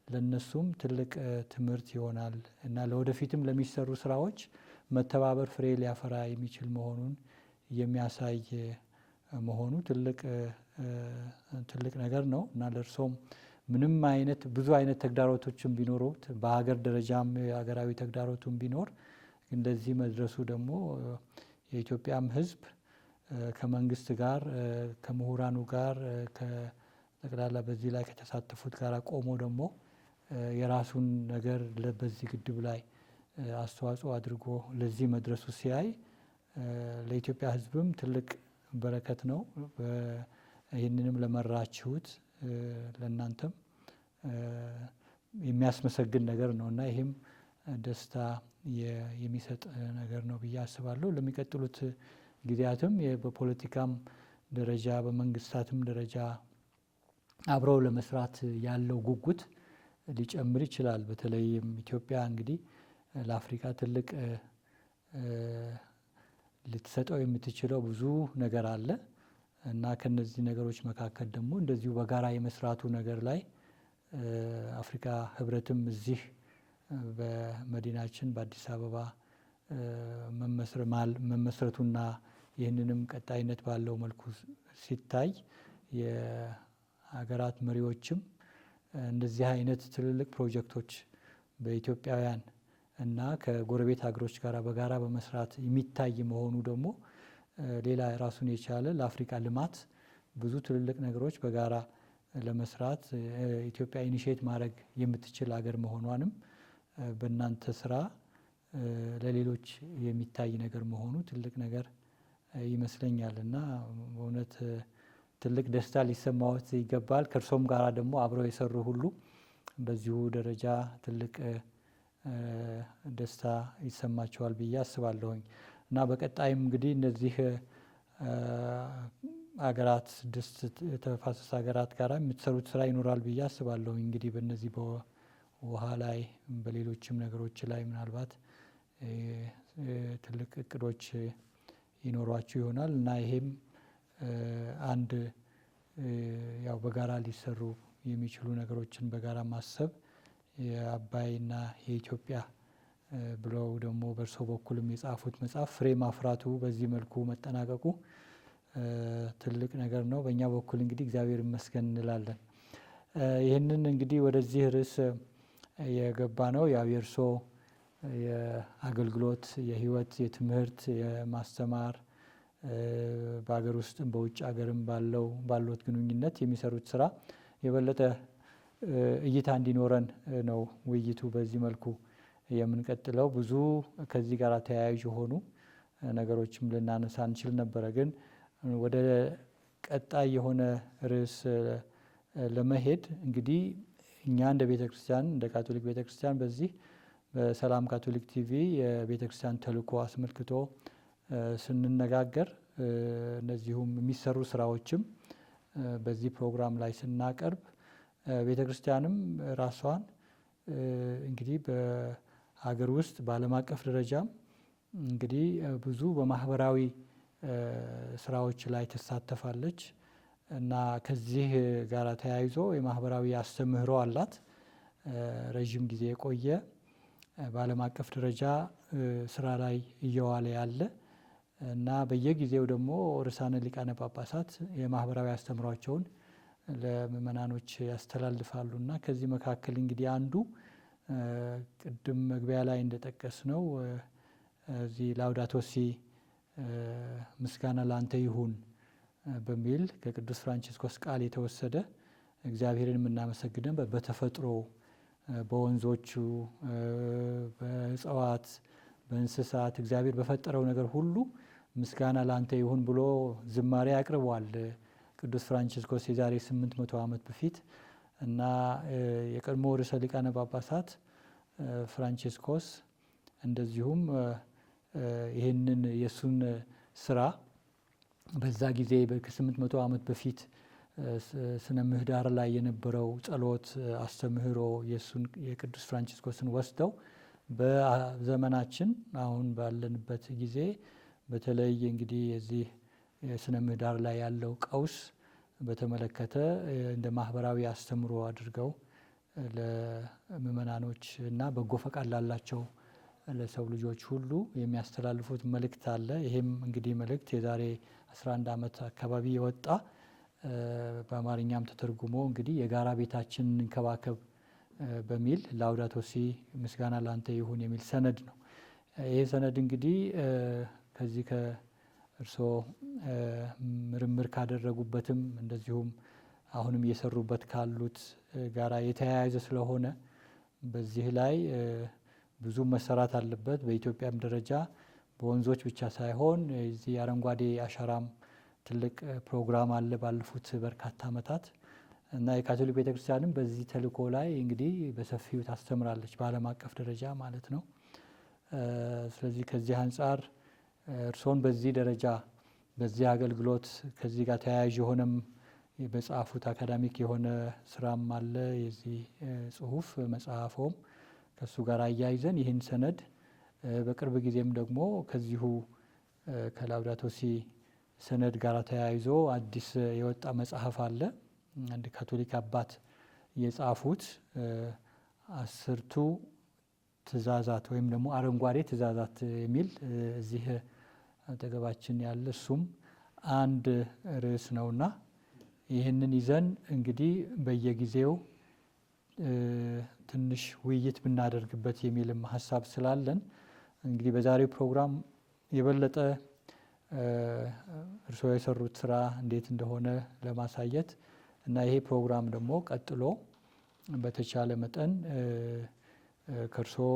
ለነሱም ትልቅ ትምህርት ይሆናል እና ለወደፊትም ለሚሰሩ ስራዎች መተባበር ፍሬ ሊያፈራ የሚችል መሆኑን የሚያሳይ መሆኑ ትልቅ ነገር ነው እና ለእርሶም ምንም አይነት ብዙ አይነት ተግዳሮቶችን ቢኖሩት በሀገር ደረጃም የሀገራዊ ተግዳሮቱን ቢኖር እንደዚህ መድረሱ ደግሞ የኢትዮጵያም ሕዝብ ከመንግስት ጋር ከምሁራኑ ጋር ከጠቅላላ በዚህ ላይ ከተሳተፉት ጋር ቆሞ ደግሞ የራሱን ነገር በዚህ ግድብ ላይ አስተዋጽኦ አድርጎ ለዚህ መድረሱ ሲያይ ለኢትዮጵያ ሕዝብም ትልቅ በረከት ነው። ይህንንም ለመራችሁት ለእናንተም የሚያስመሰግን ነገር ነው እና ይህም ደስታ የሚሰጥ ነገር ነው ብዬ አስባለሁ። ለሚቀጥሉት ጊዜያትም በፖለቲካም ደረጃ በመንግስታትም ደረጃ አብረው ለመስራት ያለው ጉጉት ሊጨምር ይችላል። በተለይም ኢትዮጵያ እንግዲህ ለአፍሪካ ትልቅ ልትሰጠው የምትችለው ብዙ ነገር አለ እና ከነዚህ ነገሮች መካከል ደግሞ እንደዚሁ በጋራ የመስራቱ ነገር ላይ አፍሪካ ህብረትም እዚህ በመዲናችን በአዲስ አበባ መመስረቱና ይህንንም ቀጣይነት ባለው መልኩ ሲታይ የሀገራት መሪዎችም እንደዚህ አይነት ትልልቅ ፕሮጀክቶች በኢትዮጵያውያን እና ከጎረቤት ሀገሮች ጋር በጋራ በመስራት የሚታይ መሆኑ ደግሞ ሌላ ራሱን የቻለ ለአፍሪካ ልማት ብዙ ትልልቅ ነገሮች በጋራ ለመስራት ኢትዮጵያ ኢኒሼት ማድረግ የምትችል ሀገር መሆኗንም በእናንተ ስራ ለሌሎች የሚታይ ነገር መሆኑ ትልቅ ነገር ይመስለኛል እና በእውነት ትልቅ ደስታ ሊሰማዎት ይገባል። ከእርሶም ጋር ደግሞ አብረው የሰሩ ሁሉ በዚሁ ደረጃ ትልቅ ደስታ ይሰማቸዋል ብዬ አስባለሁኝ እና በቀጣይም እንግዲህ እነዚህ አገራት 6 ተፋሰስ ሀገራት ጋር የምትሰሩት ስራ ይኖራል ብዬ አስባለሁኝ። እንግዲህ በእነዚህ በውሃ ላይ በሌሎችም ነገሮች ላይ ምናልባት ትልቅ እቅዶች ይኖሯችሁ ይሆናል እና ይሄም አንድ ያው በጋራ ሊሰሩ የሚችሉ ነገሮችን በጋራ ማሰብ የአባይና የኢትዮጵያ ብለው ደግሞ በእርሶ በኩልም የጻፉት መጽሐፍ ፍሬ ማፍራቱ በዚህ መልኩ መጠናቀቁ ትልቅ ነገር ነው። በእኛ በኩል እንግዲህ እግዚአብሔር ይመስገን እንላለን። ይህንን እንግዲህ ወደዚህ ርዕስ የገባ ነው ያው የእርሶ የአገልግሎት የህይወት የትምህርት የማስተማር በሀገር ውስጥም በውጭ ሀገርም ባሉት ግንኙነት የሚሰሩት ስራ የበለጠ እይታ እንዲኖረን ነው ውይይቱ በዚህ መልኩ የምንቀጥለው። ብዙ ከዚህ ጋር ተያያዥ የሆኑ ነገሮችም ልናነሳ እንችል ነበረ፣ ግን ወደ ቀጣይ የሆነ ርዕስ ለመሄድ እንግዲህ እኛ እንደ ቤተክርስቲያን እንደ ካቶሊክ ቤተክርስቲያን በዚህ በሰላም ካቶሊክ ቲቪ የቤተክርስቲያን ተልእኮ አስመልክቶ ስንነጋገር እነዚሁም የሚሰሩ ስራዎችም በዚህ ፕሮግራም ላይ ስናቀርብ ቤተክርስቲያንም ራሷን እንግዲህ በሀገር ውስጥ በዓለም አቀፍ ደረጃም እንግዲህ ብዙ በማህበራዊ ስራዎች ላይ ትሳተፋለች እና ከዚህ ጋር ተያይዞ የማህበራዊ አስተምህሮ አላት። ረዥም ጊዜ የቆየ በዓለም አቀፍ ደረጃ ስራ ላይ እየዋለ ያለ እና በየጊዜው ደግሞ ርዕሳነ ሊቃነ ጳጳሳት የማህበራዊ አስተምህሯቸውን ለምእመናኖች ያስተላልፋሉ እና ከዚህ መካከል እንግዲህ አንዱ ቅድም መግቢያ ላይ እንደጠቀስ ነው እዚህ ላውዳቶ ሲ ምስጋና ላንተ ይሁን በሚል ከቅዱስ ፍራንቺስኮስ ቃል የተወሰደ እግዚአብሔርን የምናመሰግንበት በተፈጥሮ በወንዞቹ በእጽዋት በእንስሳት እግዚአብሔር በፈጠረው ነገር ሁሉ ምስጋና ላንተ ይሁን ብሎ ዝማሬ አቅርቧል ቅዱስ ፍራንቺስኮስ የዛሬ 800 ዓመት በፊት እና የቀድሞ ርዕሰ ሊቃነ ጳጳሳት ፍራንቺስኮስ እንደዚሁም ይህንን የሱን ስራ በዛ ጊዜ ከ800 ዓመት በፊት ስነ ምህዳር ላይ የነበረው ጸሎት አስተምህሮ የቅዱስ ፍራንቺስኮስን ወስደው በዘመናችን አሁን ባለንበት ጊዜ በተለይ እንግዲህ የዚህ የስነ ምህዳር ላይ ያለው ቀውስ በተመለከተ እንደ ማህበራዊ አስተምሮ አድርገው ለምእመናኖች እና በጎ ፈቃድ ላላቸው ለሰው ልጆች ሁሉ የሚያስተላልፉት መልእክት አለ። ይሄም እንግዲህ መልእክት የዛሬ 11 ዓመት አካባቢ የወጣ በአማርኛም ተተርጉሞ እንግዲህ የጋራ ቤታችን እንከባከብ በሚል ላውዳቶ ሲ ምስጋና ላንተ ይሁን የሚል ሰነድ ነው። ይሄ ሰነድ እንግዲህ ከዚህ ከእርሶ ምርምር ካደረጉበትም እንደዚሁም አሁንም እየሰሩበት ካሉት ጋራ የተያያዘ ስለሆነ በዚህ ላይ ብዙ መሰራት አለበት። በኢትዮጵያም ደረጃ በወንዞች ብቻ ሳይሆን እዚህ አረንጓዴ አሻራም ትልቅ ፕሮግራም አለ ባለፉት በርካታ ዓመታት እና የካቶሊክ ቤተክርስቲያንም በዚህ ተልእኮ ላይ እንግዲህ በሰፊው ታስተምራለች በዓለም አቀፍ ደረጃ ማለት ነው። ስለዚህ ከዚህ አንጻር እርሶን በዚህ ደረጃ በዚህ አገልግሎት ከዚህ ጋር ተያያዥ የሆነም በጻፉት አካዳሚክ የሆነ ስራም አለ የዚህ ጽሁፍ መጽሐፎም ከሱ ጋር አያይዘን ይህን ሰነድ በቅርብ ጊዜም ደግሞ ከዚሁ ከላውዳቶ ሲ ሰነድ ጋር ተያይዞ አዲስ የወጣ መጽሐፍ አለ። አንድ ካቶሊክ አባት የጻፉት 10ቱ ትእዛዛት ወይም ደግሞ አረንጓዴ ትእዛዛት የሚል እዚህ አጠገባችን ያለ እሱም አንድ ርዕስ ነውና ይህንን ይዘን እንግዲህ በየጊዜው ትንሽ ውይይት ብናደርግበት የሚልም ሀሳብ ስላለን እንግዲህ በዛሬው ፕሮግራም የበለጠ እርስዎ የሰሩት ስራ እንዴት እንደሆነ ለማሳየት እና ይሄ ፕሮግራም ደግሞ ቀጥሎ በተቻለ መጠን ከእርስዎ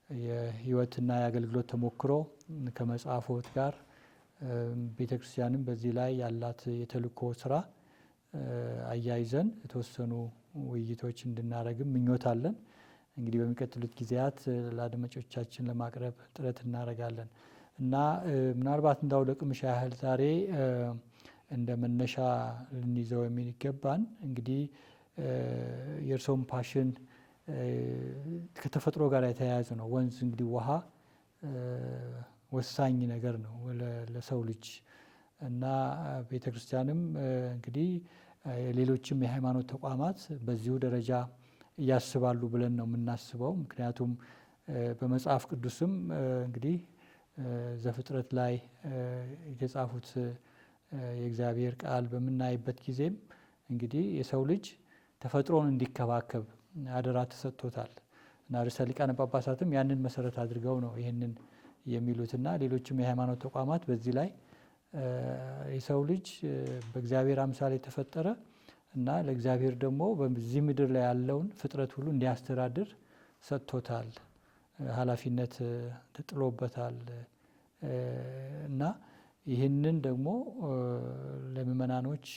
የህይወትና የአገልግሎት ተሞክሮ ከመጽሐፎት ጋር ቤተ ክርስቲያንም በዚህ ላይ ያላት የተልእኮ ስራ አያይዘን የተወሰኑ ውይይቶች እንድናደርግም ምኞት አለን። እንግዲህ በሚቀጥሉት ጊዜያት ለአድማጮቻችን ለማቅረብ ጥረት እናደርጋለን እና ምናልባት እንዳው ለቅምሻ ያህል ዛሬ እንደ መነሻ ልንይዘው የሚገባን እንግዲህ የእርሶም ፓሽን ከተፈጥሮ ጋር የተያያዘ ነው። ወንዝ እንግዲህ ውሃ ወሳኝ ነገር ነው ለሰው ልጅ እና ቤተ ክርስቲያንም እንግዲህ ሌሎችም የሃይማኖት ተቋማት በዚሁ ደረጃ እያስባሉ ብለን ነው የምናስበው። ምክንያቱም በመጽሐፍ ቅዱስም እንግዲህ ዘፍጥረት ላይ የተጻፉት የእግዚአብሔር ቃል በምናይበት ጊዜም እንግዲህ የሰው ልጅ ተፈጥሮን እንዲከባከብ አደራ ተሰጥቶታል እና ርዕሰ ሊቃነ ጳጳሳትም ያንን መሰረት አድርገው ነው ይህንን የሚሉትና ሌሎችም የሃይማኖት ተቋማት በዚህ ላይ የሰው ልጅ በእግዚአብሔር አምሳል የተፈጠረ እና ለእግዚአብሔር ደግሞ በዚህ ምድር ላይ ያለውን ፍጥረት ሁሉ እንዲያስተዳድር ሰጥቶታል፣ ኃላፊነት ተጥሎበታል እና ይህንን ደግሞ ለምእመናኖች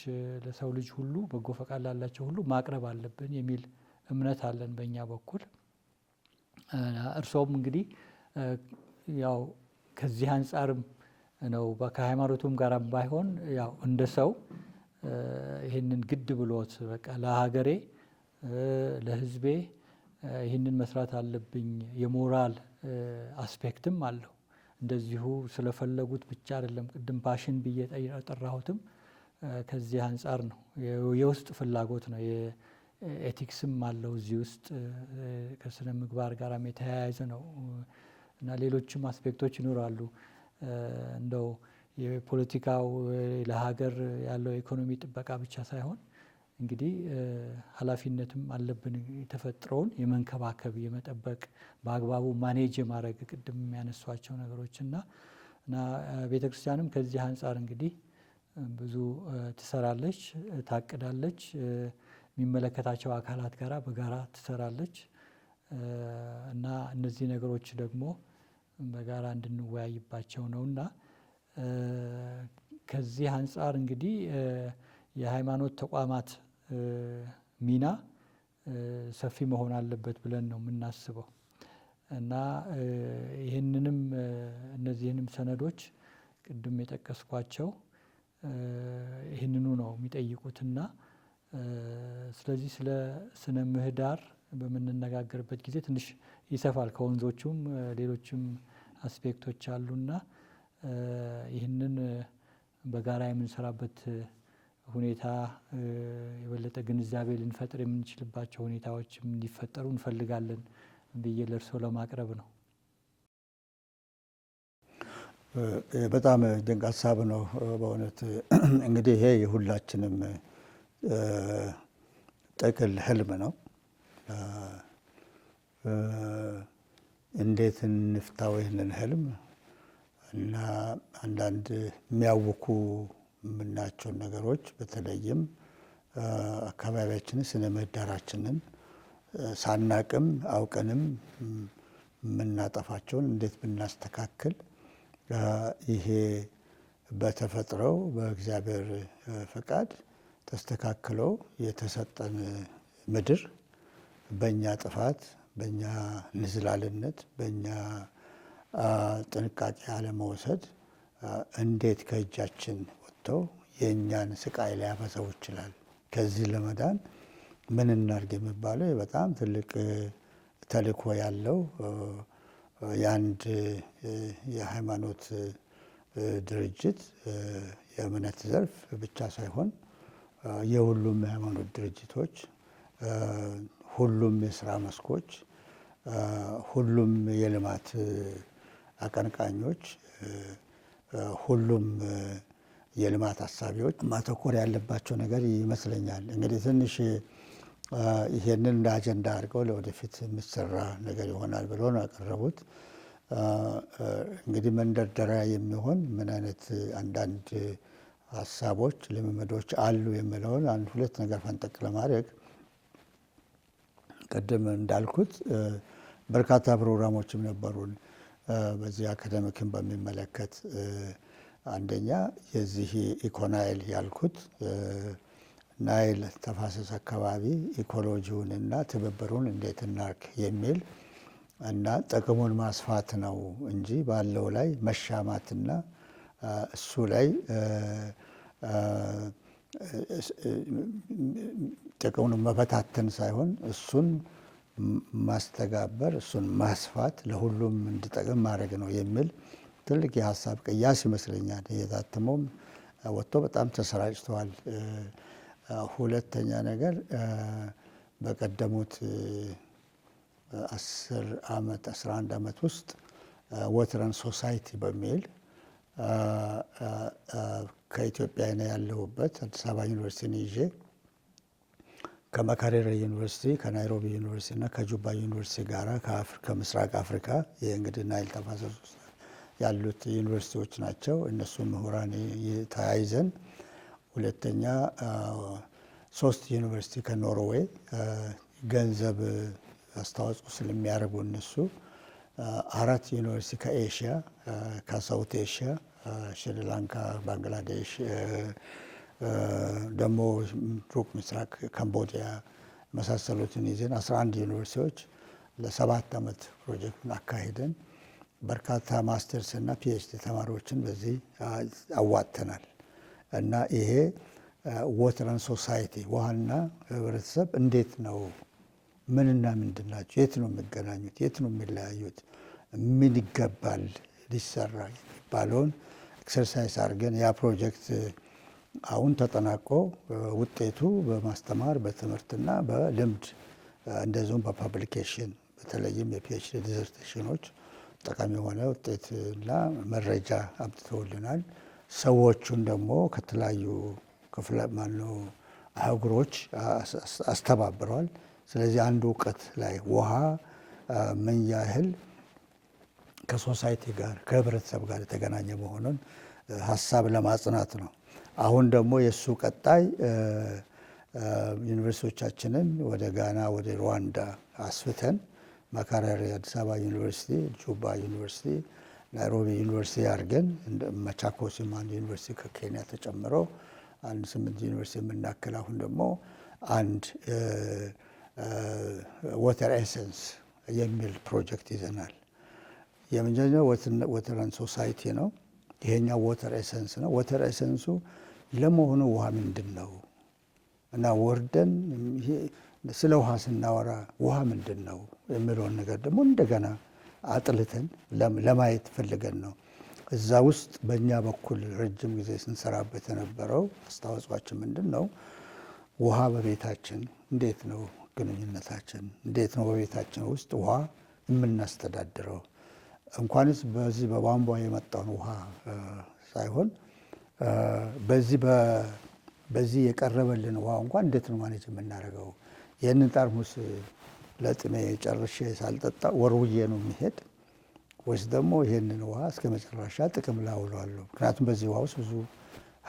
ለሰው ልጅ ሁሉ በጎ ፈቃድ ላላቸው ሁሉ ማቅረብ አለብን የሚል እምነት አለን በእኛ በኩል። እርሶም እንግዲህ ያው ከዚህ አንጻርም ነው ከሃይማኖቱም ጋር ባይሆን ያው እንደ ሰው ይህንን ግድ ብሎት በቃ ለሀገሬ ለሕዝቤ ይህንን መስራት አለብኝ የሞራል አስፔክትም አለው። እንደዚሁ ስለፈለጉት ብቻ አይደለም። ቅድም ፓሽን ብዬ ጠራሁትም ከዚህ አንጻር ነው። የውስጥ ፍላጎት ነው። የኤቲክስም አለው እዚህ ውስጥ ከስነ ምግባር ጋራም የተያያዘ ነው እና ሌሎችም አስፔክቶች ይኖራሉ። እንደው የፖለቲካው ለሀገር ያለው ኢኮኖሚ ጥበቃ ብቻ ሳይሆን እንግዲህ ኃላፊነትም አለብን የተፈጥሮውን የመንከባከብ የመጠበቅ በአግባቡ ማኔጅ የማድረግ ቅድም የሚያነሷቸው ነገሮች እና ቤተ ክርስቲያንም ከዚህ አንጻር እንግዲህ ብዙ ትሰራለች፣ ታቅዳለች፣ የሚመለከታቸው አካላት ጋራ በጋራ ትሰራለች እና እነዚህ ነገሮች ደግሞ በጋራ እንድንወያይባቸው ነውና ከዚህ አንጻር እንግዲህ የሃይማኖት ተቋማት ሚና ሰፊ መሆን አለበት ብለን ነው የምናስበው እና ይህንንም እነዚህንም ሰነዶች ቅድም የጠቀስኳቸው ይህንኑ ነው የሚጠይቁትና ስለዚህ ስለ ስነ ምህዳር በምንነጋገርበት ጊዜ ትንሽ ይሰፋል። ከወንዞቹም ሌሎችም አስፔክቶች አሉና ይህንን በጋራ የምንሰራበት ሁኔታ የበለጠ ግንዛቤ ልንፈጥር የምንችልባቸው ሁኔታዎችም እንዲፈጠሩ እንፈልጋለን ብዬ ለእርስዎ ለማቅረብ ነው። በጣም ድንቅ ሀሳብ ነው በእውነት። እንግዲህ ይሄ የሁላችንም ጥቅል ህልም ነው። እንዴት እንፍታው ይህንን ህልም እና አንዳንድ የሚያውኩ የምናቸውን ነገሮች በተለይም አካባቢያችንን ስነ ምህዳራችንን ሳናቅም አውቀንም የምናጠፋቸውን እንዴት ብናስተካክል ይሄ በተፈጥሮው በእግዚአብሔር ፈቃድ ተስተካክሎ የተሰጠን ምድር በእኛ ጥፋት፣ በእኛ ንዝላልነት፣ በእኛ ጥንቃቄ አለመውሰድ እንዴት ከእጃችን ወጥተው የእኛን ስቃይ ሊያፈሰው ይችላል? ከዚህ ለመዳን ምን እናድርግ የሚባለው በጣም ትልቅ ተልእኮ ያለው የአንድ የሃይማኖት ድርጅት የእምነት ዘርፍ ብቻ ሳይሆን የሁሉም የሃይማኖት ድርጅቶች፣ ሁሉም የስራ መስኮች፣ ሁሉም የልማት አቀንቃኞች፣ ሁሉም የልማት አሳቢዎች ማተኮር ያለባቸው ነገር ይመስለኛል። እንግዲህ ትንሽ ይሄንን እንደ አጀንዳ አድርገው ለወደፊት የሚሰራ ነገር ይሆናል ብለው ነው ያቀረቡት። እንግዲህ መንደርደሪያ የሚሆን ምን አይነት አንዳንድ ሀሳቦች፣ ልምምዶች አሉ የሚለውን አንድ ሁለት ነገር ፈንጠቅ ለማድረግ ቅድም እንዳልኩት በርካታ ፕሮግራሞችም ነበሩን በዚህ አካዳሚክን በሚመለከት አንደኛ የዚህ ኢኮናይል ያልኩት ናይል ተፋሰስ አካባቢ ኢኮሎጂውንና ትብብሩን እንዴት እናርግ የሚል እና ጥቅሙን ማስፋት ነው እንጂ ባለው ላይ መሻማትና እሱ ላይ ጥቅሙን መበታተን ሳይሆን እሱን ማስተጋበር፣ እሱን ማስፋት፣ ለሁሉም እንዲጠቅም ማድረግ ነው የሚል ትልቅ የሀሳብ ቅያስ ይመስለኛል። የታተመውም ወጥቶ በጣም ተሰራጭተዋል። ሁለተኛ ነገር በቀደሙት 10 ዓመት 11 ዓመት ውስጥ ወተረን ሶሳይቲ በሚል ከኢትዮጵያ ነው ያለሁበት አዲስ አበባ ዩኒቨርሲቲን ይዤ ከመካሬሬ ዩኒቨርሲቲ ከናይሮቢ ዩኒቨርሲቲ እና ከጁባ ዩኒቨርሲቲ ጋራ ከምስራቅ አፍሪካ ይህ እንግዲህ ናይል ተፋሰስ ውስጥ ያሉት ዩኒቨርሲቲዎች ናቸው። እነሱ ምሁራን ተያይዘን፣ ሁለተኛ 3 ዩኒቨርሲቲ ከኖርዌይ ገንዘብ አስተዋጽኦ ስለሚያደርጉ እነሱ፣ 4 ዩኒቨርሲቲ ከኤሽያ ከሳውት ኤሽያ ሽሪላንካ፣ ባንግላዴሽ፣ ደግሞ ሩቅ ምስራቅ ካምቦዲያ መሳሰሉትን ይዘን 11 ዩኒቨርሲቲዎች ለ7 ዓመት ፕሮጀክቱን አካሂደን በርካታ ማስተርስ እና ፒኤችዲ ተማሪዎችን በዚህ አዋጥተናል። እና ይሄ ወተረን ሶሳይቲ ውሃና ህብረተሰብ እንዴት ነው፣ ምንና ምንድን ናቸው፣ የት ነው የሚገናኙት፣ የት ነው የሚለያዩት፣ ምን ይገባል ሊሰራ የሚባለውን ኤክሰርሳይዝ አድርገን ያ ፕሮጀክት አሁን ተጠናቆ ውጤቱ በማስተማር በትምህርትና በልምድ እንደዚሁም በፐብሊኬሽን በተለይም የፒኤችዲ ዲዘርቴሽኖች ጠቃሚ የሆነ ውጤትና መረጃ አምጥተውልናል። ሰዎቹን ደግሞ ከተለያዩ ክፍለ ማነው አህጉሮች አስተባብረዋል። ስለዚህ አንድ እውቀት ላይ ውሃ ምን ያህል ከሶሳይቲ ጋር ከህብረተሰብ ጋር የተገናኘ መሆኑን ሀሳብ ለማጽናት ነው። አሁን ደግሞ የእሱ ቀጣይ ዩኒቨርሲቲዎቻችንን ወደ ጋና፣ ወደ ሩዋንዳ አስፍተን ማካራሪ አዲስ አበባ ዩኒቨርሲቲ፣ ጁባ ዩኒቨርሲቲ፣ ናይሮቢ ዩኒቨርሲቲ አድርገን መቻኮስም አንድ ዩኒቨርሲቲ ከኬንያ ተጨምሮ 8 ዩኒቨርሲቲ የምናክል አሁን ደግሞ አንድ ወተር ኤሰንስ የሚል ፕሮጀክት ይዘናል። የመጀመሪያው ወተረን ሶሳይቲ ነው። ይሄኛው ወተር ኤሰንስ ነው። ወተር ኤሰንሱ ለመሆኑ ውሃ ምንድን ነው እና ወርደን ስለ ውሃ ስናወራ ውሃ ምንድን ነው የሚለውን ነገር ደግሞ እንደገና አጥልተን ለማየት ፈልገን ነው። እዛ ውስጥ በእኛ በኩል ረጅም ጊዜ ስንሰራበት የነበረው አስተዋጽኦአችን ምንድን ነው? ውሃ በቤታችን እንዴት ነው ግንኙነታችን? እንዴት ነው በቤታችን ውስጥ ውሃ የምናስተዳድረው? እንኳንስ በዚህ በቧንቧ የመጣውን ውሃ ሳይሆን በዚህ የቀረበልን ውሃ እንኳን እንዴት ነው ማኔጅ የምናደርገው? ይህንን ጠርሙስ ለጥሜ ጨርሼ ሳልጠጣ ወርውዬ ነው የሚሄድ ወይስ ደግሞ ይህንን ውሃ እስከ መጨረሻ ጥቅም ላይ አውለዋለሁ? ምክንያቱም በዚህ ውሃ ውስጥ ብዙ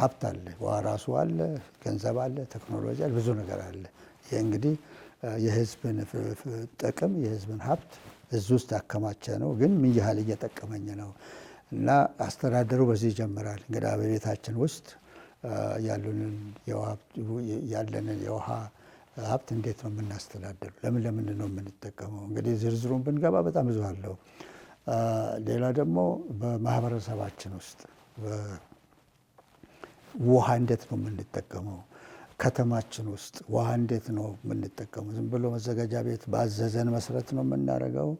ሀብት አለ። ውሃ ራሱ አለ፣ ገንዘብ አለ፣ ቴክኖሎጂ አለ፣ ብዙ ነገር አለ። ይህ እንግዲህ የህዝብን ጥቅም የህዝብን ሀብት እዚህ ውስጥ ያከማቸ ነው። ግን ምን ያህል እየጠቀመኝ ነው? እና አስተዳደሩ በዚህ ይጀምራል። እንግዲህ በቤታችን ውስጥ ያለንን የውሃ ሀብት እንዴት ነው የምናስተዳደሩ? ለምን ነው የምንጠቀመው? እንግዲህ ዝርዝሩን ብንገባ በጣም ብዙ አለው። ሌላ ደግሞ በማህበረሰባችን ውስጥ ውሃ እንዴት ነው የምንጠቀመው? ከተማችን ውስጥ ውሃ እንዴት ነው የምንጠቀመው? ዝም ብሎ መዘጋጃ ቤት ባዘዘን መሰረት ነው የምናደርገው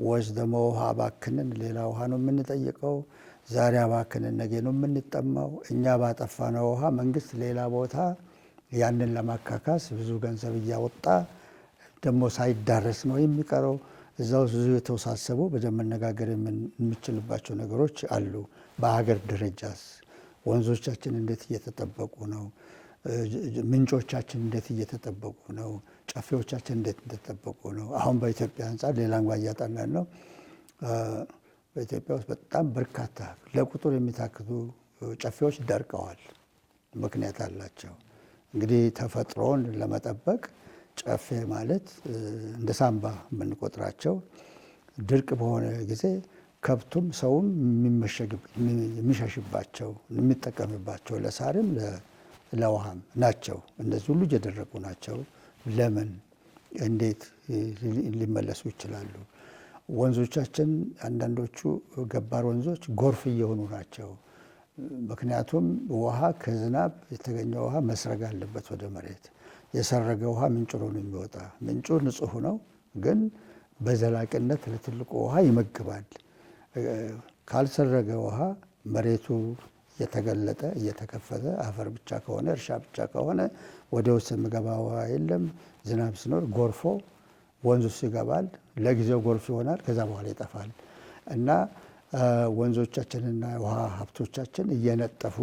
ወይስ ደግሞ ውሃ አባክንን ሌላ ውሃ ነው የምንጠይቀው? ዛሬ አባክንን ነገ ነው የምንጠማው? እኛ ባጠፋነው ውሃ መንግስት ሌላ ቦታ ያንን ለማካካስ ብዙ ገንዘብ እያወጣ ደግሞ ሳይዳረስ ነው የሚቀረው። እዛ ውስጥ ብዙ የተወሳሰቡ በደንብ መነጋገር የምንችልባቸው ነገሮች አሉ። በሀገር ደረጃስ ወንዞቻችን እንዴት እየተጠበቁ ነው? ምንጮቻችን እንዴት እየተጠበቁ ነው? ጨፌዎቻችን እንዴት እየተጠበቁ ነው? አሁን በኢትዮጵያ አንጻር ሌላ እንኳ እያጠናን ነው። በኢትዮጵያ ውስጥ በጣም በርካታ ለቁጥር የሚታክቱ ጨፌዎች ደርቀዋል። ምክንያት አላቸው። እንግዲህ ተፈጥሮን ለመጠበቅ ጨፌ ማለት እንደ ሳምባ የምንቆጥራቸው ድርቅ በሆነ ጊዜ ከብቱም ሰውም የሚሸሽባቸው የሚጠቀምባቸው ለሳርም ለውሃም ናቸው። እነዚህ ሁሉ እየደረቁ ናቸው። ለምን እንዴት ሊመለሱ ይችላሉ? ወንዞቻችን አንዳንዶቹ ገባር ወንዞች ጎርፍ እየሆኑ ናቸው። ምክንያቱም ውሃ ከዝናብ የተገኘ ውሃ መስረግ አለበት ወደ መሬት። የሰረገ ውሃ ምንጭ ነው የሚወጣ። ምንጩ ንጹህ ነው፣ ግን በዘላቂነት ለትልቁ ውሃ ይመግባል። ካልሰረገ ውሃ መሬቱ እየተገለጠ እየተከፈተ አፈር ብቻ ከሆነ እርሻ ብቻ ከሆነ ወደ ውስጥ የሚገባ ውሃ የለም። ዝናብ ሲኖር ጎርፎ ወንዙ ውስጥ ይገባል። ለጊዜው ጎርፍ ይሆናል፣ ከዛ በኋላ ይጠፋል እና ወንዞቻችንና ውሃ ሀብቶቻችን እየነጠፉ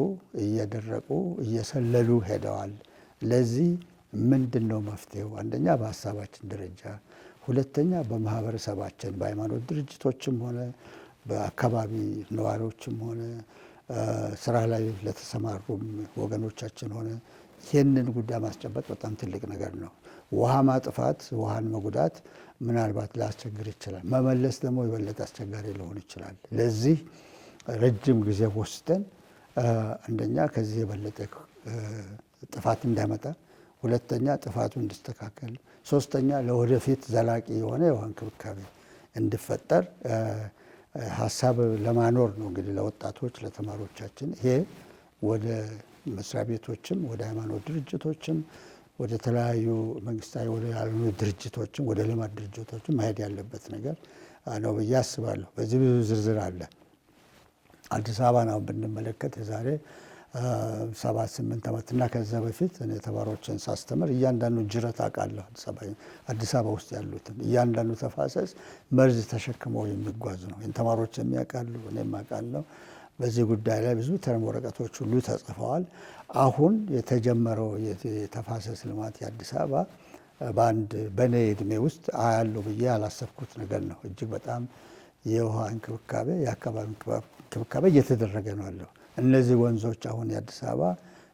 እየደረቁ እየሰለሉ ሄደዋል። ለዚህ ምንድን ነው መፍትሄው? አንደኛ በሀሳባችን ደረጃ፣ ሁለተኛ በማህበረሰባችን በሃይማኖት ድርጅቶችም ሆነ በአካባቢ ነዋሪዎችም ሆነ ስራ ላይ ለተሰማሩም ወገኖቻችን ሆነ ይህንን ጉዳይ ማስጨበጥ በጣም ትልቅ ነገር ነው። ውሃ ማጥፋት፣ ውሃን መጉዳት ምናልባት ሊያስቸግር ይችላል። መመለስ ደግሞ የበለጠ አስቸጋሪ ሊሆን ይችላል። ለዚህ ረጅም ጊዜ ወስደን አንደኛ ከዚህ የበለጠ ጥፋት እንዳይመጣ፣ ሁለተኛ ጥፋቱ እንዲስተካከል፣ ሶስተኛ ለወደፊት ዘላቂ የሆነ የውሃ እንክብካቤ እንዲፈጠር ሀሳብ ለማኖር ነው። እንግዲህ ለወጣቶች ለተማሪዎቻችን ይሄ ወደ መስሪያ ቤቶችም ወደ ሃይማኖት ድርጅቶችም ወደ ተለያዩ መንግስታዊ ወደ ያልሆኑ ድርጅቶችም ወደ ልማት ድርጅቶችም መሄድ ያለበት ነገር ነው ብዬ አስባለሁ። በዚህ ብዙ ዝርዝር አለ። አዲስ አበባ ነው ብንመለከት የዛሬ 7-8 ዓመትና ከዛ በፊት እኔ ተማሪዎችን ሳስተምር እያንዳንዱ ጅረት አውቃለሁ። አዲስ አበባ ውስጥ ያሉትን እያንዳንዱ ተፋሰስ መርዝ ተሸክመው የሚጓዙ ነው። ተማሪዎች የሚያውቃሉ፣ እኔም አውቃለሁ። በዚህ ጉዳይ ላይ ብዙ ተርም ወረቀቶች ሁሉ ተጽፈዋል። አሁን የተጀመረው የተፋሰስ ልማት የአዲስ አበባ በእኔ እድሜ ውስጥ አያለሁ ብዬ ያላሰብኩት ነገር ነው። እጅግ በጣም የውሃ እንክብካቤ የአካባቢ እንክብካቤ እየተደረገ ነው ያለው። እነዚህ ወንዞች አሁን የአዲስ አበባ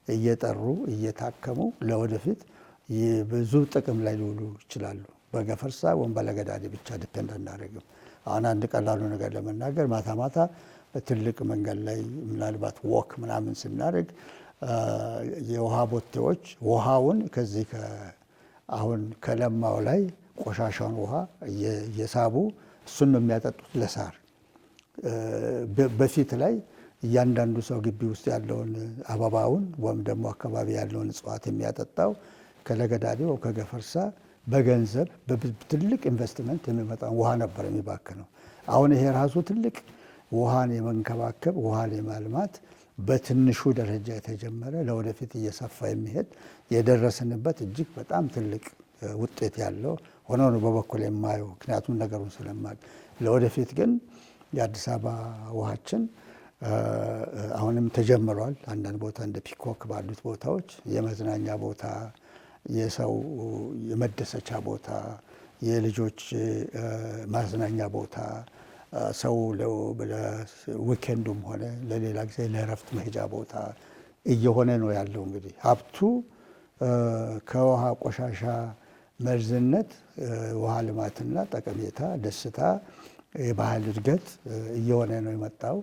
እየጠሩ እየታከሙ ለወደፊት ብዙ ጥቅም ላይ ሊውሉ ይችላሉ። በገፈርሳ ወይም በለገዳዲ ብቻ ዲፔንድ አናደርግም። አሁን አንድ ቀላሉ ነገር ለመናገር ማታ ማታ በትልቅ መንገድ ላይ ምናልባት ወክ ምናምን ስናደርግ የውሃ ቦቴዎች ውሃውን ከዚህ አሁን ከለማው ላይ ቆሻሻውን ውሃ እየሳቡ እሱን ነው የሚያጠጡት ለሳር። በፊት ላይ እያንዳንዱ ሰው ግቢ ውስጥ ያለውን አበባውን ወይም ደግሞ አካባቢ ያለውን እጽዋት የሚያጠጣው ከለገዳዲ ወይ ከገፈርሳ በገንዘብ በትልቅ ኢንቨስትመንት የሚመጣው ውሃ ነበር የሚባክነው። አሁን ይሄ ራሱ ትልቅ ውሃን የመንከባከብ ውሃን የማልማት በትንሹ ደረጃ የተጀመረ ለወደፊት እየሰፋ የሚሄድ የደረስንበት እጅግ በጣም ትልቅ ውጤት ያለው ሆኖ ነው በበኩል የማየው። ምክንያቱም ነገሩን ስለማቅ ለወደፊት ግን የአዲስ አበባ ውሃችን አሁንም ተጀምሯል። አንዳንድ ቦታ እንደ ፒኮክ ባሉት ቦታዎች የመዝናኛ ቦታ፣ የሰው የመደሰቻ ቦታ፣ የልጆች ማዝናኛ ቦታ፣ ሰው ለዊኬንዱም ሆነ ለሌላ ጊዜ ለእረፍት መሄጃ ቦታ እየሆነ ነው ያለው። እንግዲህ ሀብቱ ከውሃ ቆሻሻ መርዝነት ውሃ ልማትና ጠቀሜታ፣ ደስታ፣ የባህል እድገት እየሆነ ነው የመጣው።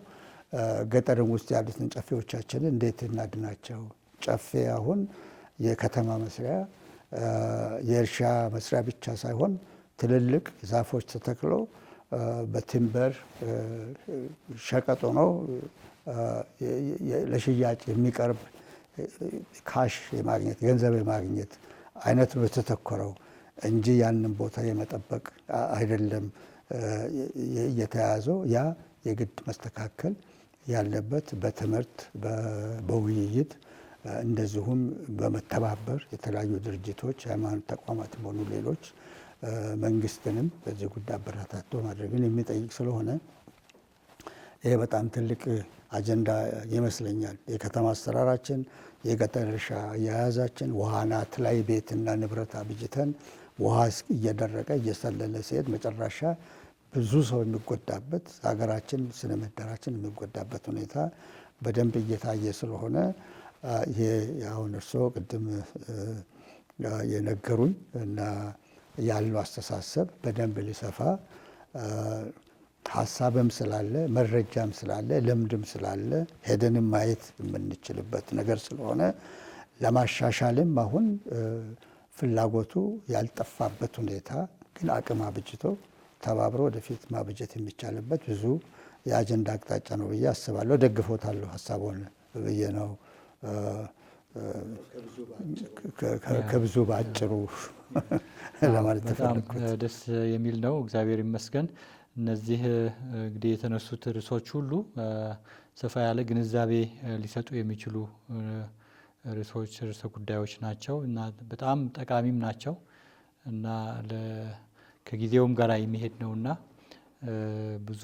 ገጠርም ውስጥ ያሉትን ጨፌዎቻችንን እንዴት እናድናቸው? ጨፌ አሁን የከተማ መስሪያ የእርሻ መስሪያ ብቻ ሳይሆን ትልልቅ ዛፎች ተተክሎ በቲምበር ሸቀጥ ሆኖ ለሽያጭ የሚቀርብ ካሽ የማግኘት ገንዘብ የማግኘት አይነት ነው የተተኮረው እንጂ ያንን ቦታ የመጠበቅ አይደለም የተያዘው። ያ የግድ መስተካከል ያለበት በትምህርት በውይይት እንደዚሁም በመተባበር የተለያዩ ድርጅቶች ሃይማኖት ተቋማት ሆኑ ሌሎች መንግስትንም በዚህ ጉዳይ አበረታቶ ማድረግን የሚጠይቅ ስለሆነ ይሄ በጣም ትልቅ አጀንዳ ይመስለኛል። የከተማ አሰራራችን፣ የገጠር እርሻ አያያዛችን ውሃ ናት ላይ ቤትና ንብረት አብጅተን ውሃ እየደረቀ እየሰለለ ሲሄድ መጨረሻ ብዙ ሰው የሚጎዳበት ሀገራችን ስነ ምህዳራችን የሚጎዳበት ሁኔታ በደንብ እየታየ ስለሆነ ይሄ አሁን እርስዎ ቅድም የነገሩኝ እና ያለው አስተሳሰብ በደንብ ሊሰፋ ሀሳብም ስላለ መረጃም ስላለ ልምድም ስላለ ሄደንም ማየት የምንችልበት ነገር ስለሆነ ለማሻሻልም አሁን ፍላጎቱ ያልጠፋበት ሁኔታ ግን አቅም አብጅቶ ተባብሮ ወደፊት ማብጀት የሚቻልበት ብዙ የአጀንዳ አቅጣጫ ነው ብዬ አስባለሁ። ደግፎታለሁ ሀሳቡን ብዬ ነው ከብዙ በአጭሩ ለማለት ተፈለግኩት። በጣም ደስ የሚል ነው። እግዚአብሔር ይመስገን። እነዚህ እንግዲህ የተነሱት ርዕሶች ሁሉ ሰፋ ያለ ግንዛቤ ሊሰጡ የሚችሉ ርዕሰ ጉዳዮች ናቸው እና በጣም ጠቃሚም ናቸው እና ከጊዜውም ጋር የሚሄድ ነውና ብዙ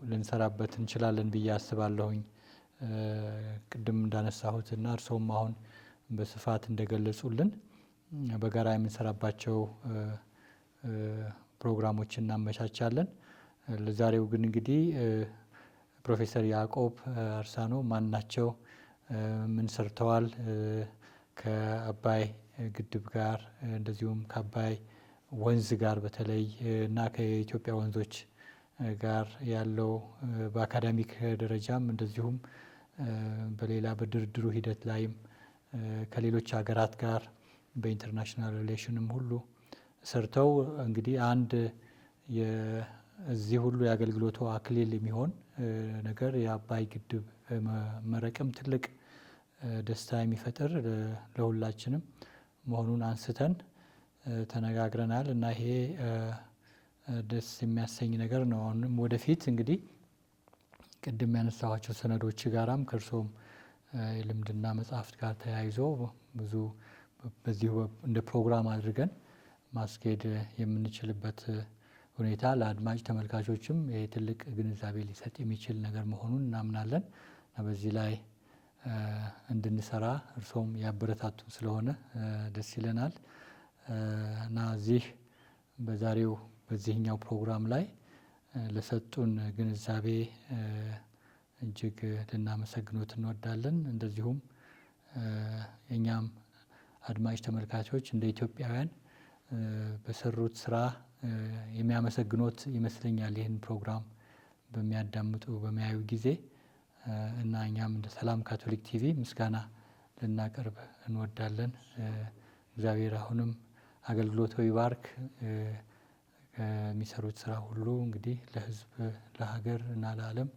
ልንሰራበት እንችላለን ብዬ አስባለሁኝ። ቅድም እንዳነሳሁትና እርስዎም አሁን በስፋት እንደገለጹልን በጋራ የምንሰራባቸው ፕሮግራሞችን እናመቻቻለን። ለዛሬው ግን እንግዲህ ፕሮፌሰር ያዕቆብ አርሳኖ ማን ናቸው? ምን ሰርተዋል? ከአባይ ግድብ ጋር እንደዚሁም ከአባይ ወንዝ ጋር በተለይ እና ከኢትዮጵያ ወንዞች ጋር ያለው በአካዳሚክ ደረጃም እንደዚሁም በሌላ በድርድሩ ሂደት ላይም ከሌሎች ሀገራት ጋር በኢንተርናሽናል ሪሌሽንም ሁሉ ሰርተው እንግዲህ አንድ እዚህ ሁሉ የአገልግሎቱ አክሊል የሚሆን ነገር የአባይ ግድብ መረቅም ትልቅ ደስታ የሚፈጥር ለሁላችንም መሆኑን አንስተን ተነጋግረናል እና ይሄ ደስ የሚያሰኝ ነገር ነው። አሁንም ወደፊት እንግዲህ ቅድም ያነሳኋቸው ሰነዶች ጋራም ከእርሶም የልምድና መጽሐፍት ጋር ተያይዞ ብዙ በዚሁ እንደ ፕሮግራም አድርገን ማስኬድ የምንችልበት ሁኔታ ለአድማጭ ተመልካቾችም ትልቅ ግንዛቤ ሊሰጥ የሚችል ነገር መሆኑን እናምናለን እና በዚህ ላይ እንድንሰራ እርሶም ያበረታቱ ስለሆነ ደስ ይለናል እና በዚህኛው ፕሮግራም ላይ ለሰጡን ግንዛቤ እጅግ ልናመሰግኖት እንወዳለን። እንደዚሁም የእኛም አድማጭ ተመልካቾች እንደ ኢትዮጵያውያን በሰሩት ስራ የሚያመሰግኖት ይመስለኛል ይህን ፕሮግራም በሚያዳምጡ በሚያዩ ጊዜ እና እኛም እንደ ሰላም ካቶሊክ ቲቪ ምስጋና ልናቀርብ እንወዳለን። እግዚአብሔር አሁንም አገልግሎቶ ይባርክ። ከሚሰሩት ስራ ሁሉ እንግዲህ ለሕዝብ ለሀገር እና ለዓለም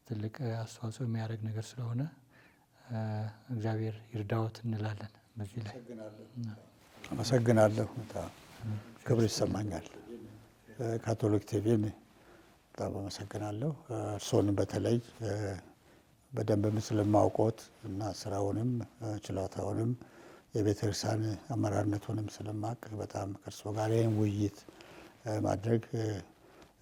ትልቅ አስተዋጽኦ የሚያደርግ ነገር ስለሆነ እግዚአብሔር ይርዳዎት እንላለን። በዚህ ላይ አመሰግናለሁ። ክብር ይሰማኛል። ካቶሊክ ቲቪን በጣም አመሰግናለሁ። እርስዎንም በተለይ በደንብ ስለማውቆት እና ስራውንም ችሎታውንም የቤተክርስቲያን አመራርነቱንም ስለማቅ በጣም ከእርስዎ ጋር ይህን ውይይት ማድረግ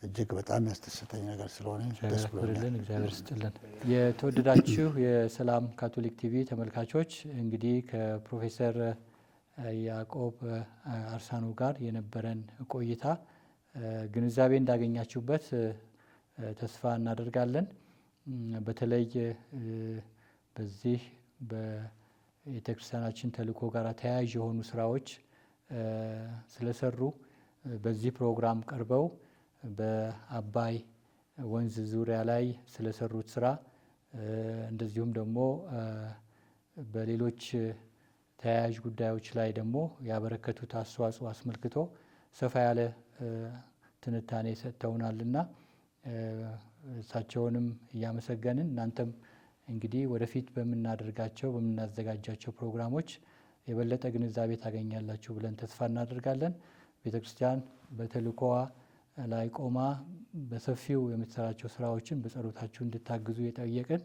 እጅግ በጣም ያስደሰተኝ ነገር ስለሆነ ደስ ብሎኛል። እግዚአብሔር ስጥልን። የተወደዳችሁ የሰላም ካቶሊክ ቲቪ ተመልካቾች እንግዲህ ከፕሮፌሰር ያዕቆብ አርሳኖ ጋር የነበረን ቆይታ ግንዛቤ እንዳገኛችሁበት ተስፋ እናደርጋለን። በተለይ በዚህ በቤተክርስቲያናችን ተልእኮ ጋር ተያያዥ የሆኑ ስራዎች ስለሰሩ በዚህ ፕሮግራም ቀርበው በአባይ ወንዝ ዙሪያ ላይ ስለሰሩት ስራ እንደዚሁም ደግሞ በሌሎች ተያያዥ ጉዳዮች ላይ ደግሞ ያበረከቱት አስተዋጽኦ አስመልክቶ ሰፋ ያለ ትንታኔ ሰጥተውናልና እሳቸውንም እያመሰገንን እናንተም እንግዲህ ወደፊት በምናዘጋጃቸው ፕሮግራሞች የበለጠ ግንዛቤ ታገኛላችሁ ብለን ተስፋ እናደርጋለን። ቤተክርስቲያን በተልእኮዋ ላይ ቆማ በሰፊው የምትሰራቸው ስራዎችን በጸሎታችሁ እንድታግዙ የጠየቅን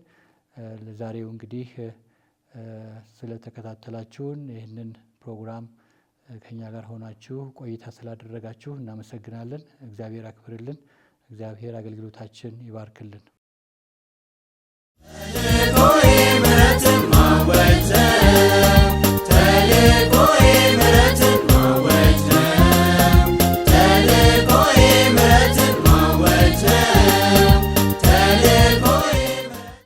ለዛሬው እንግዲህ ስለተከታተላችሁን ይህንን ፕሮግራም ከኛ ጋር ሆናችሁ ቆይታ ስላደረጋችሁ እናመሰግናለን። እግዚአብሔር አክብርልን። እግዚአብሔር አገልግሎታችን ይባርክልን።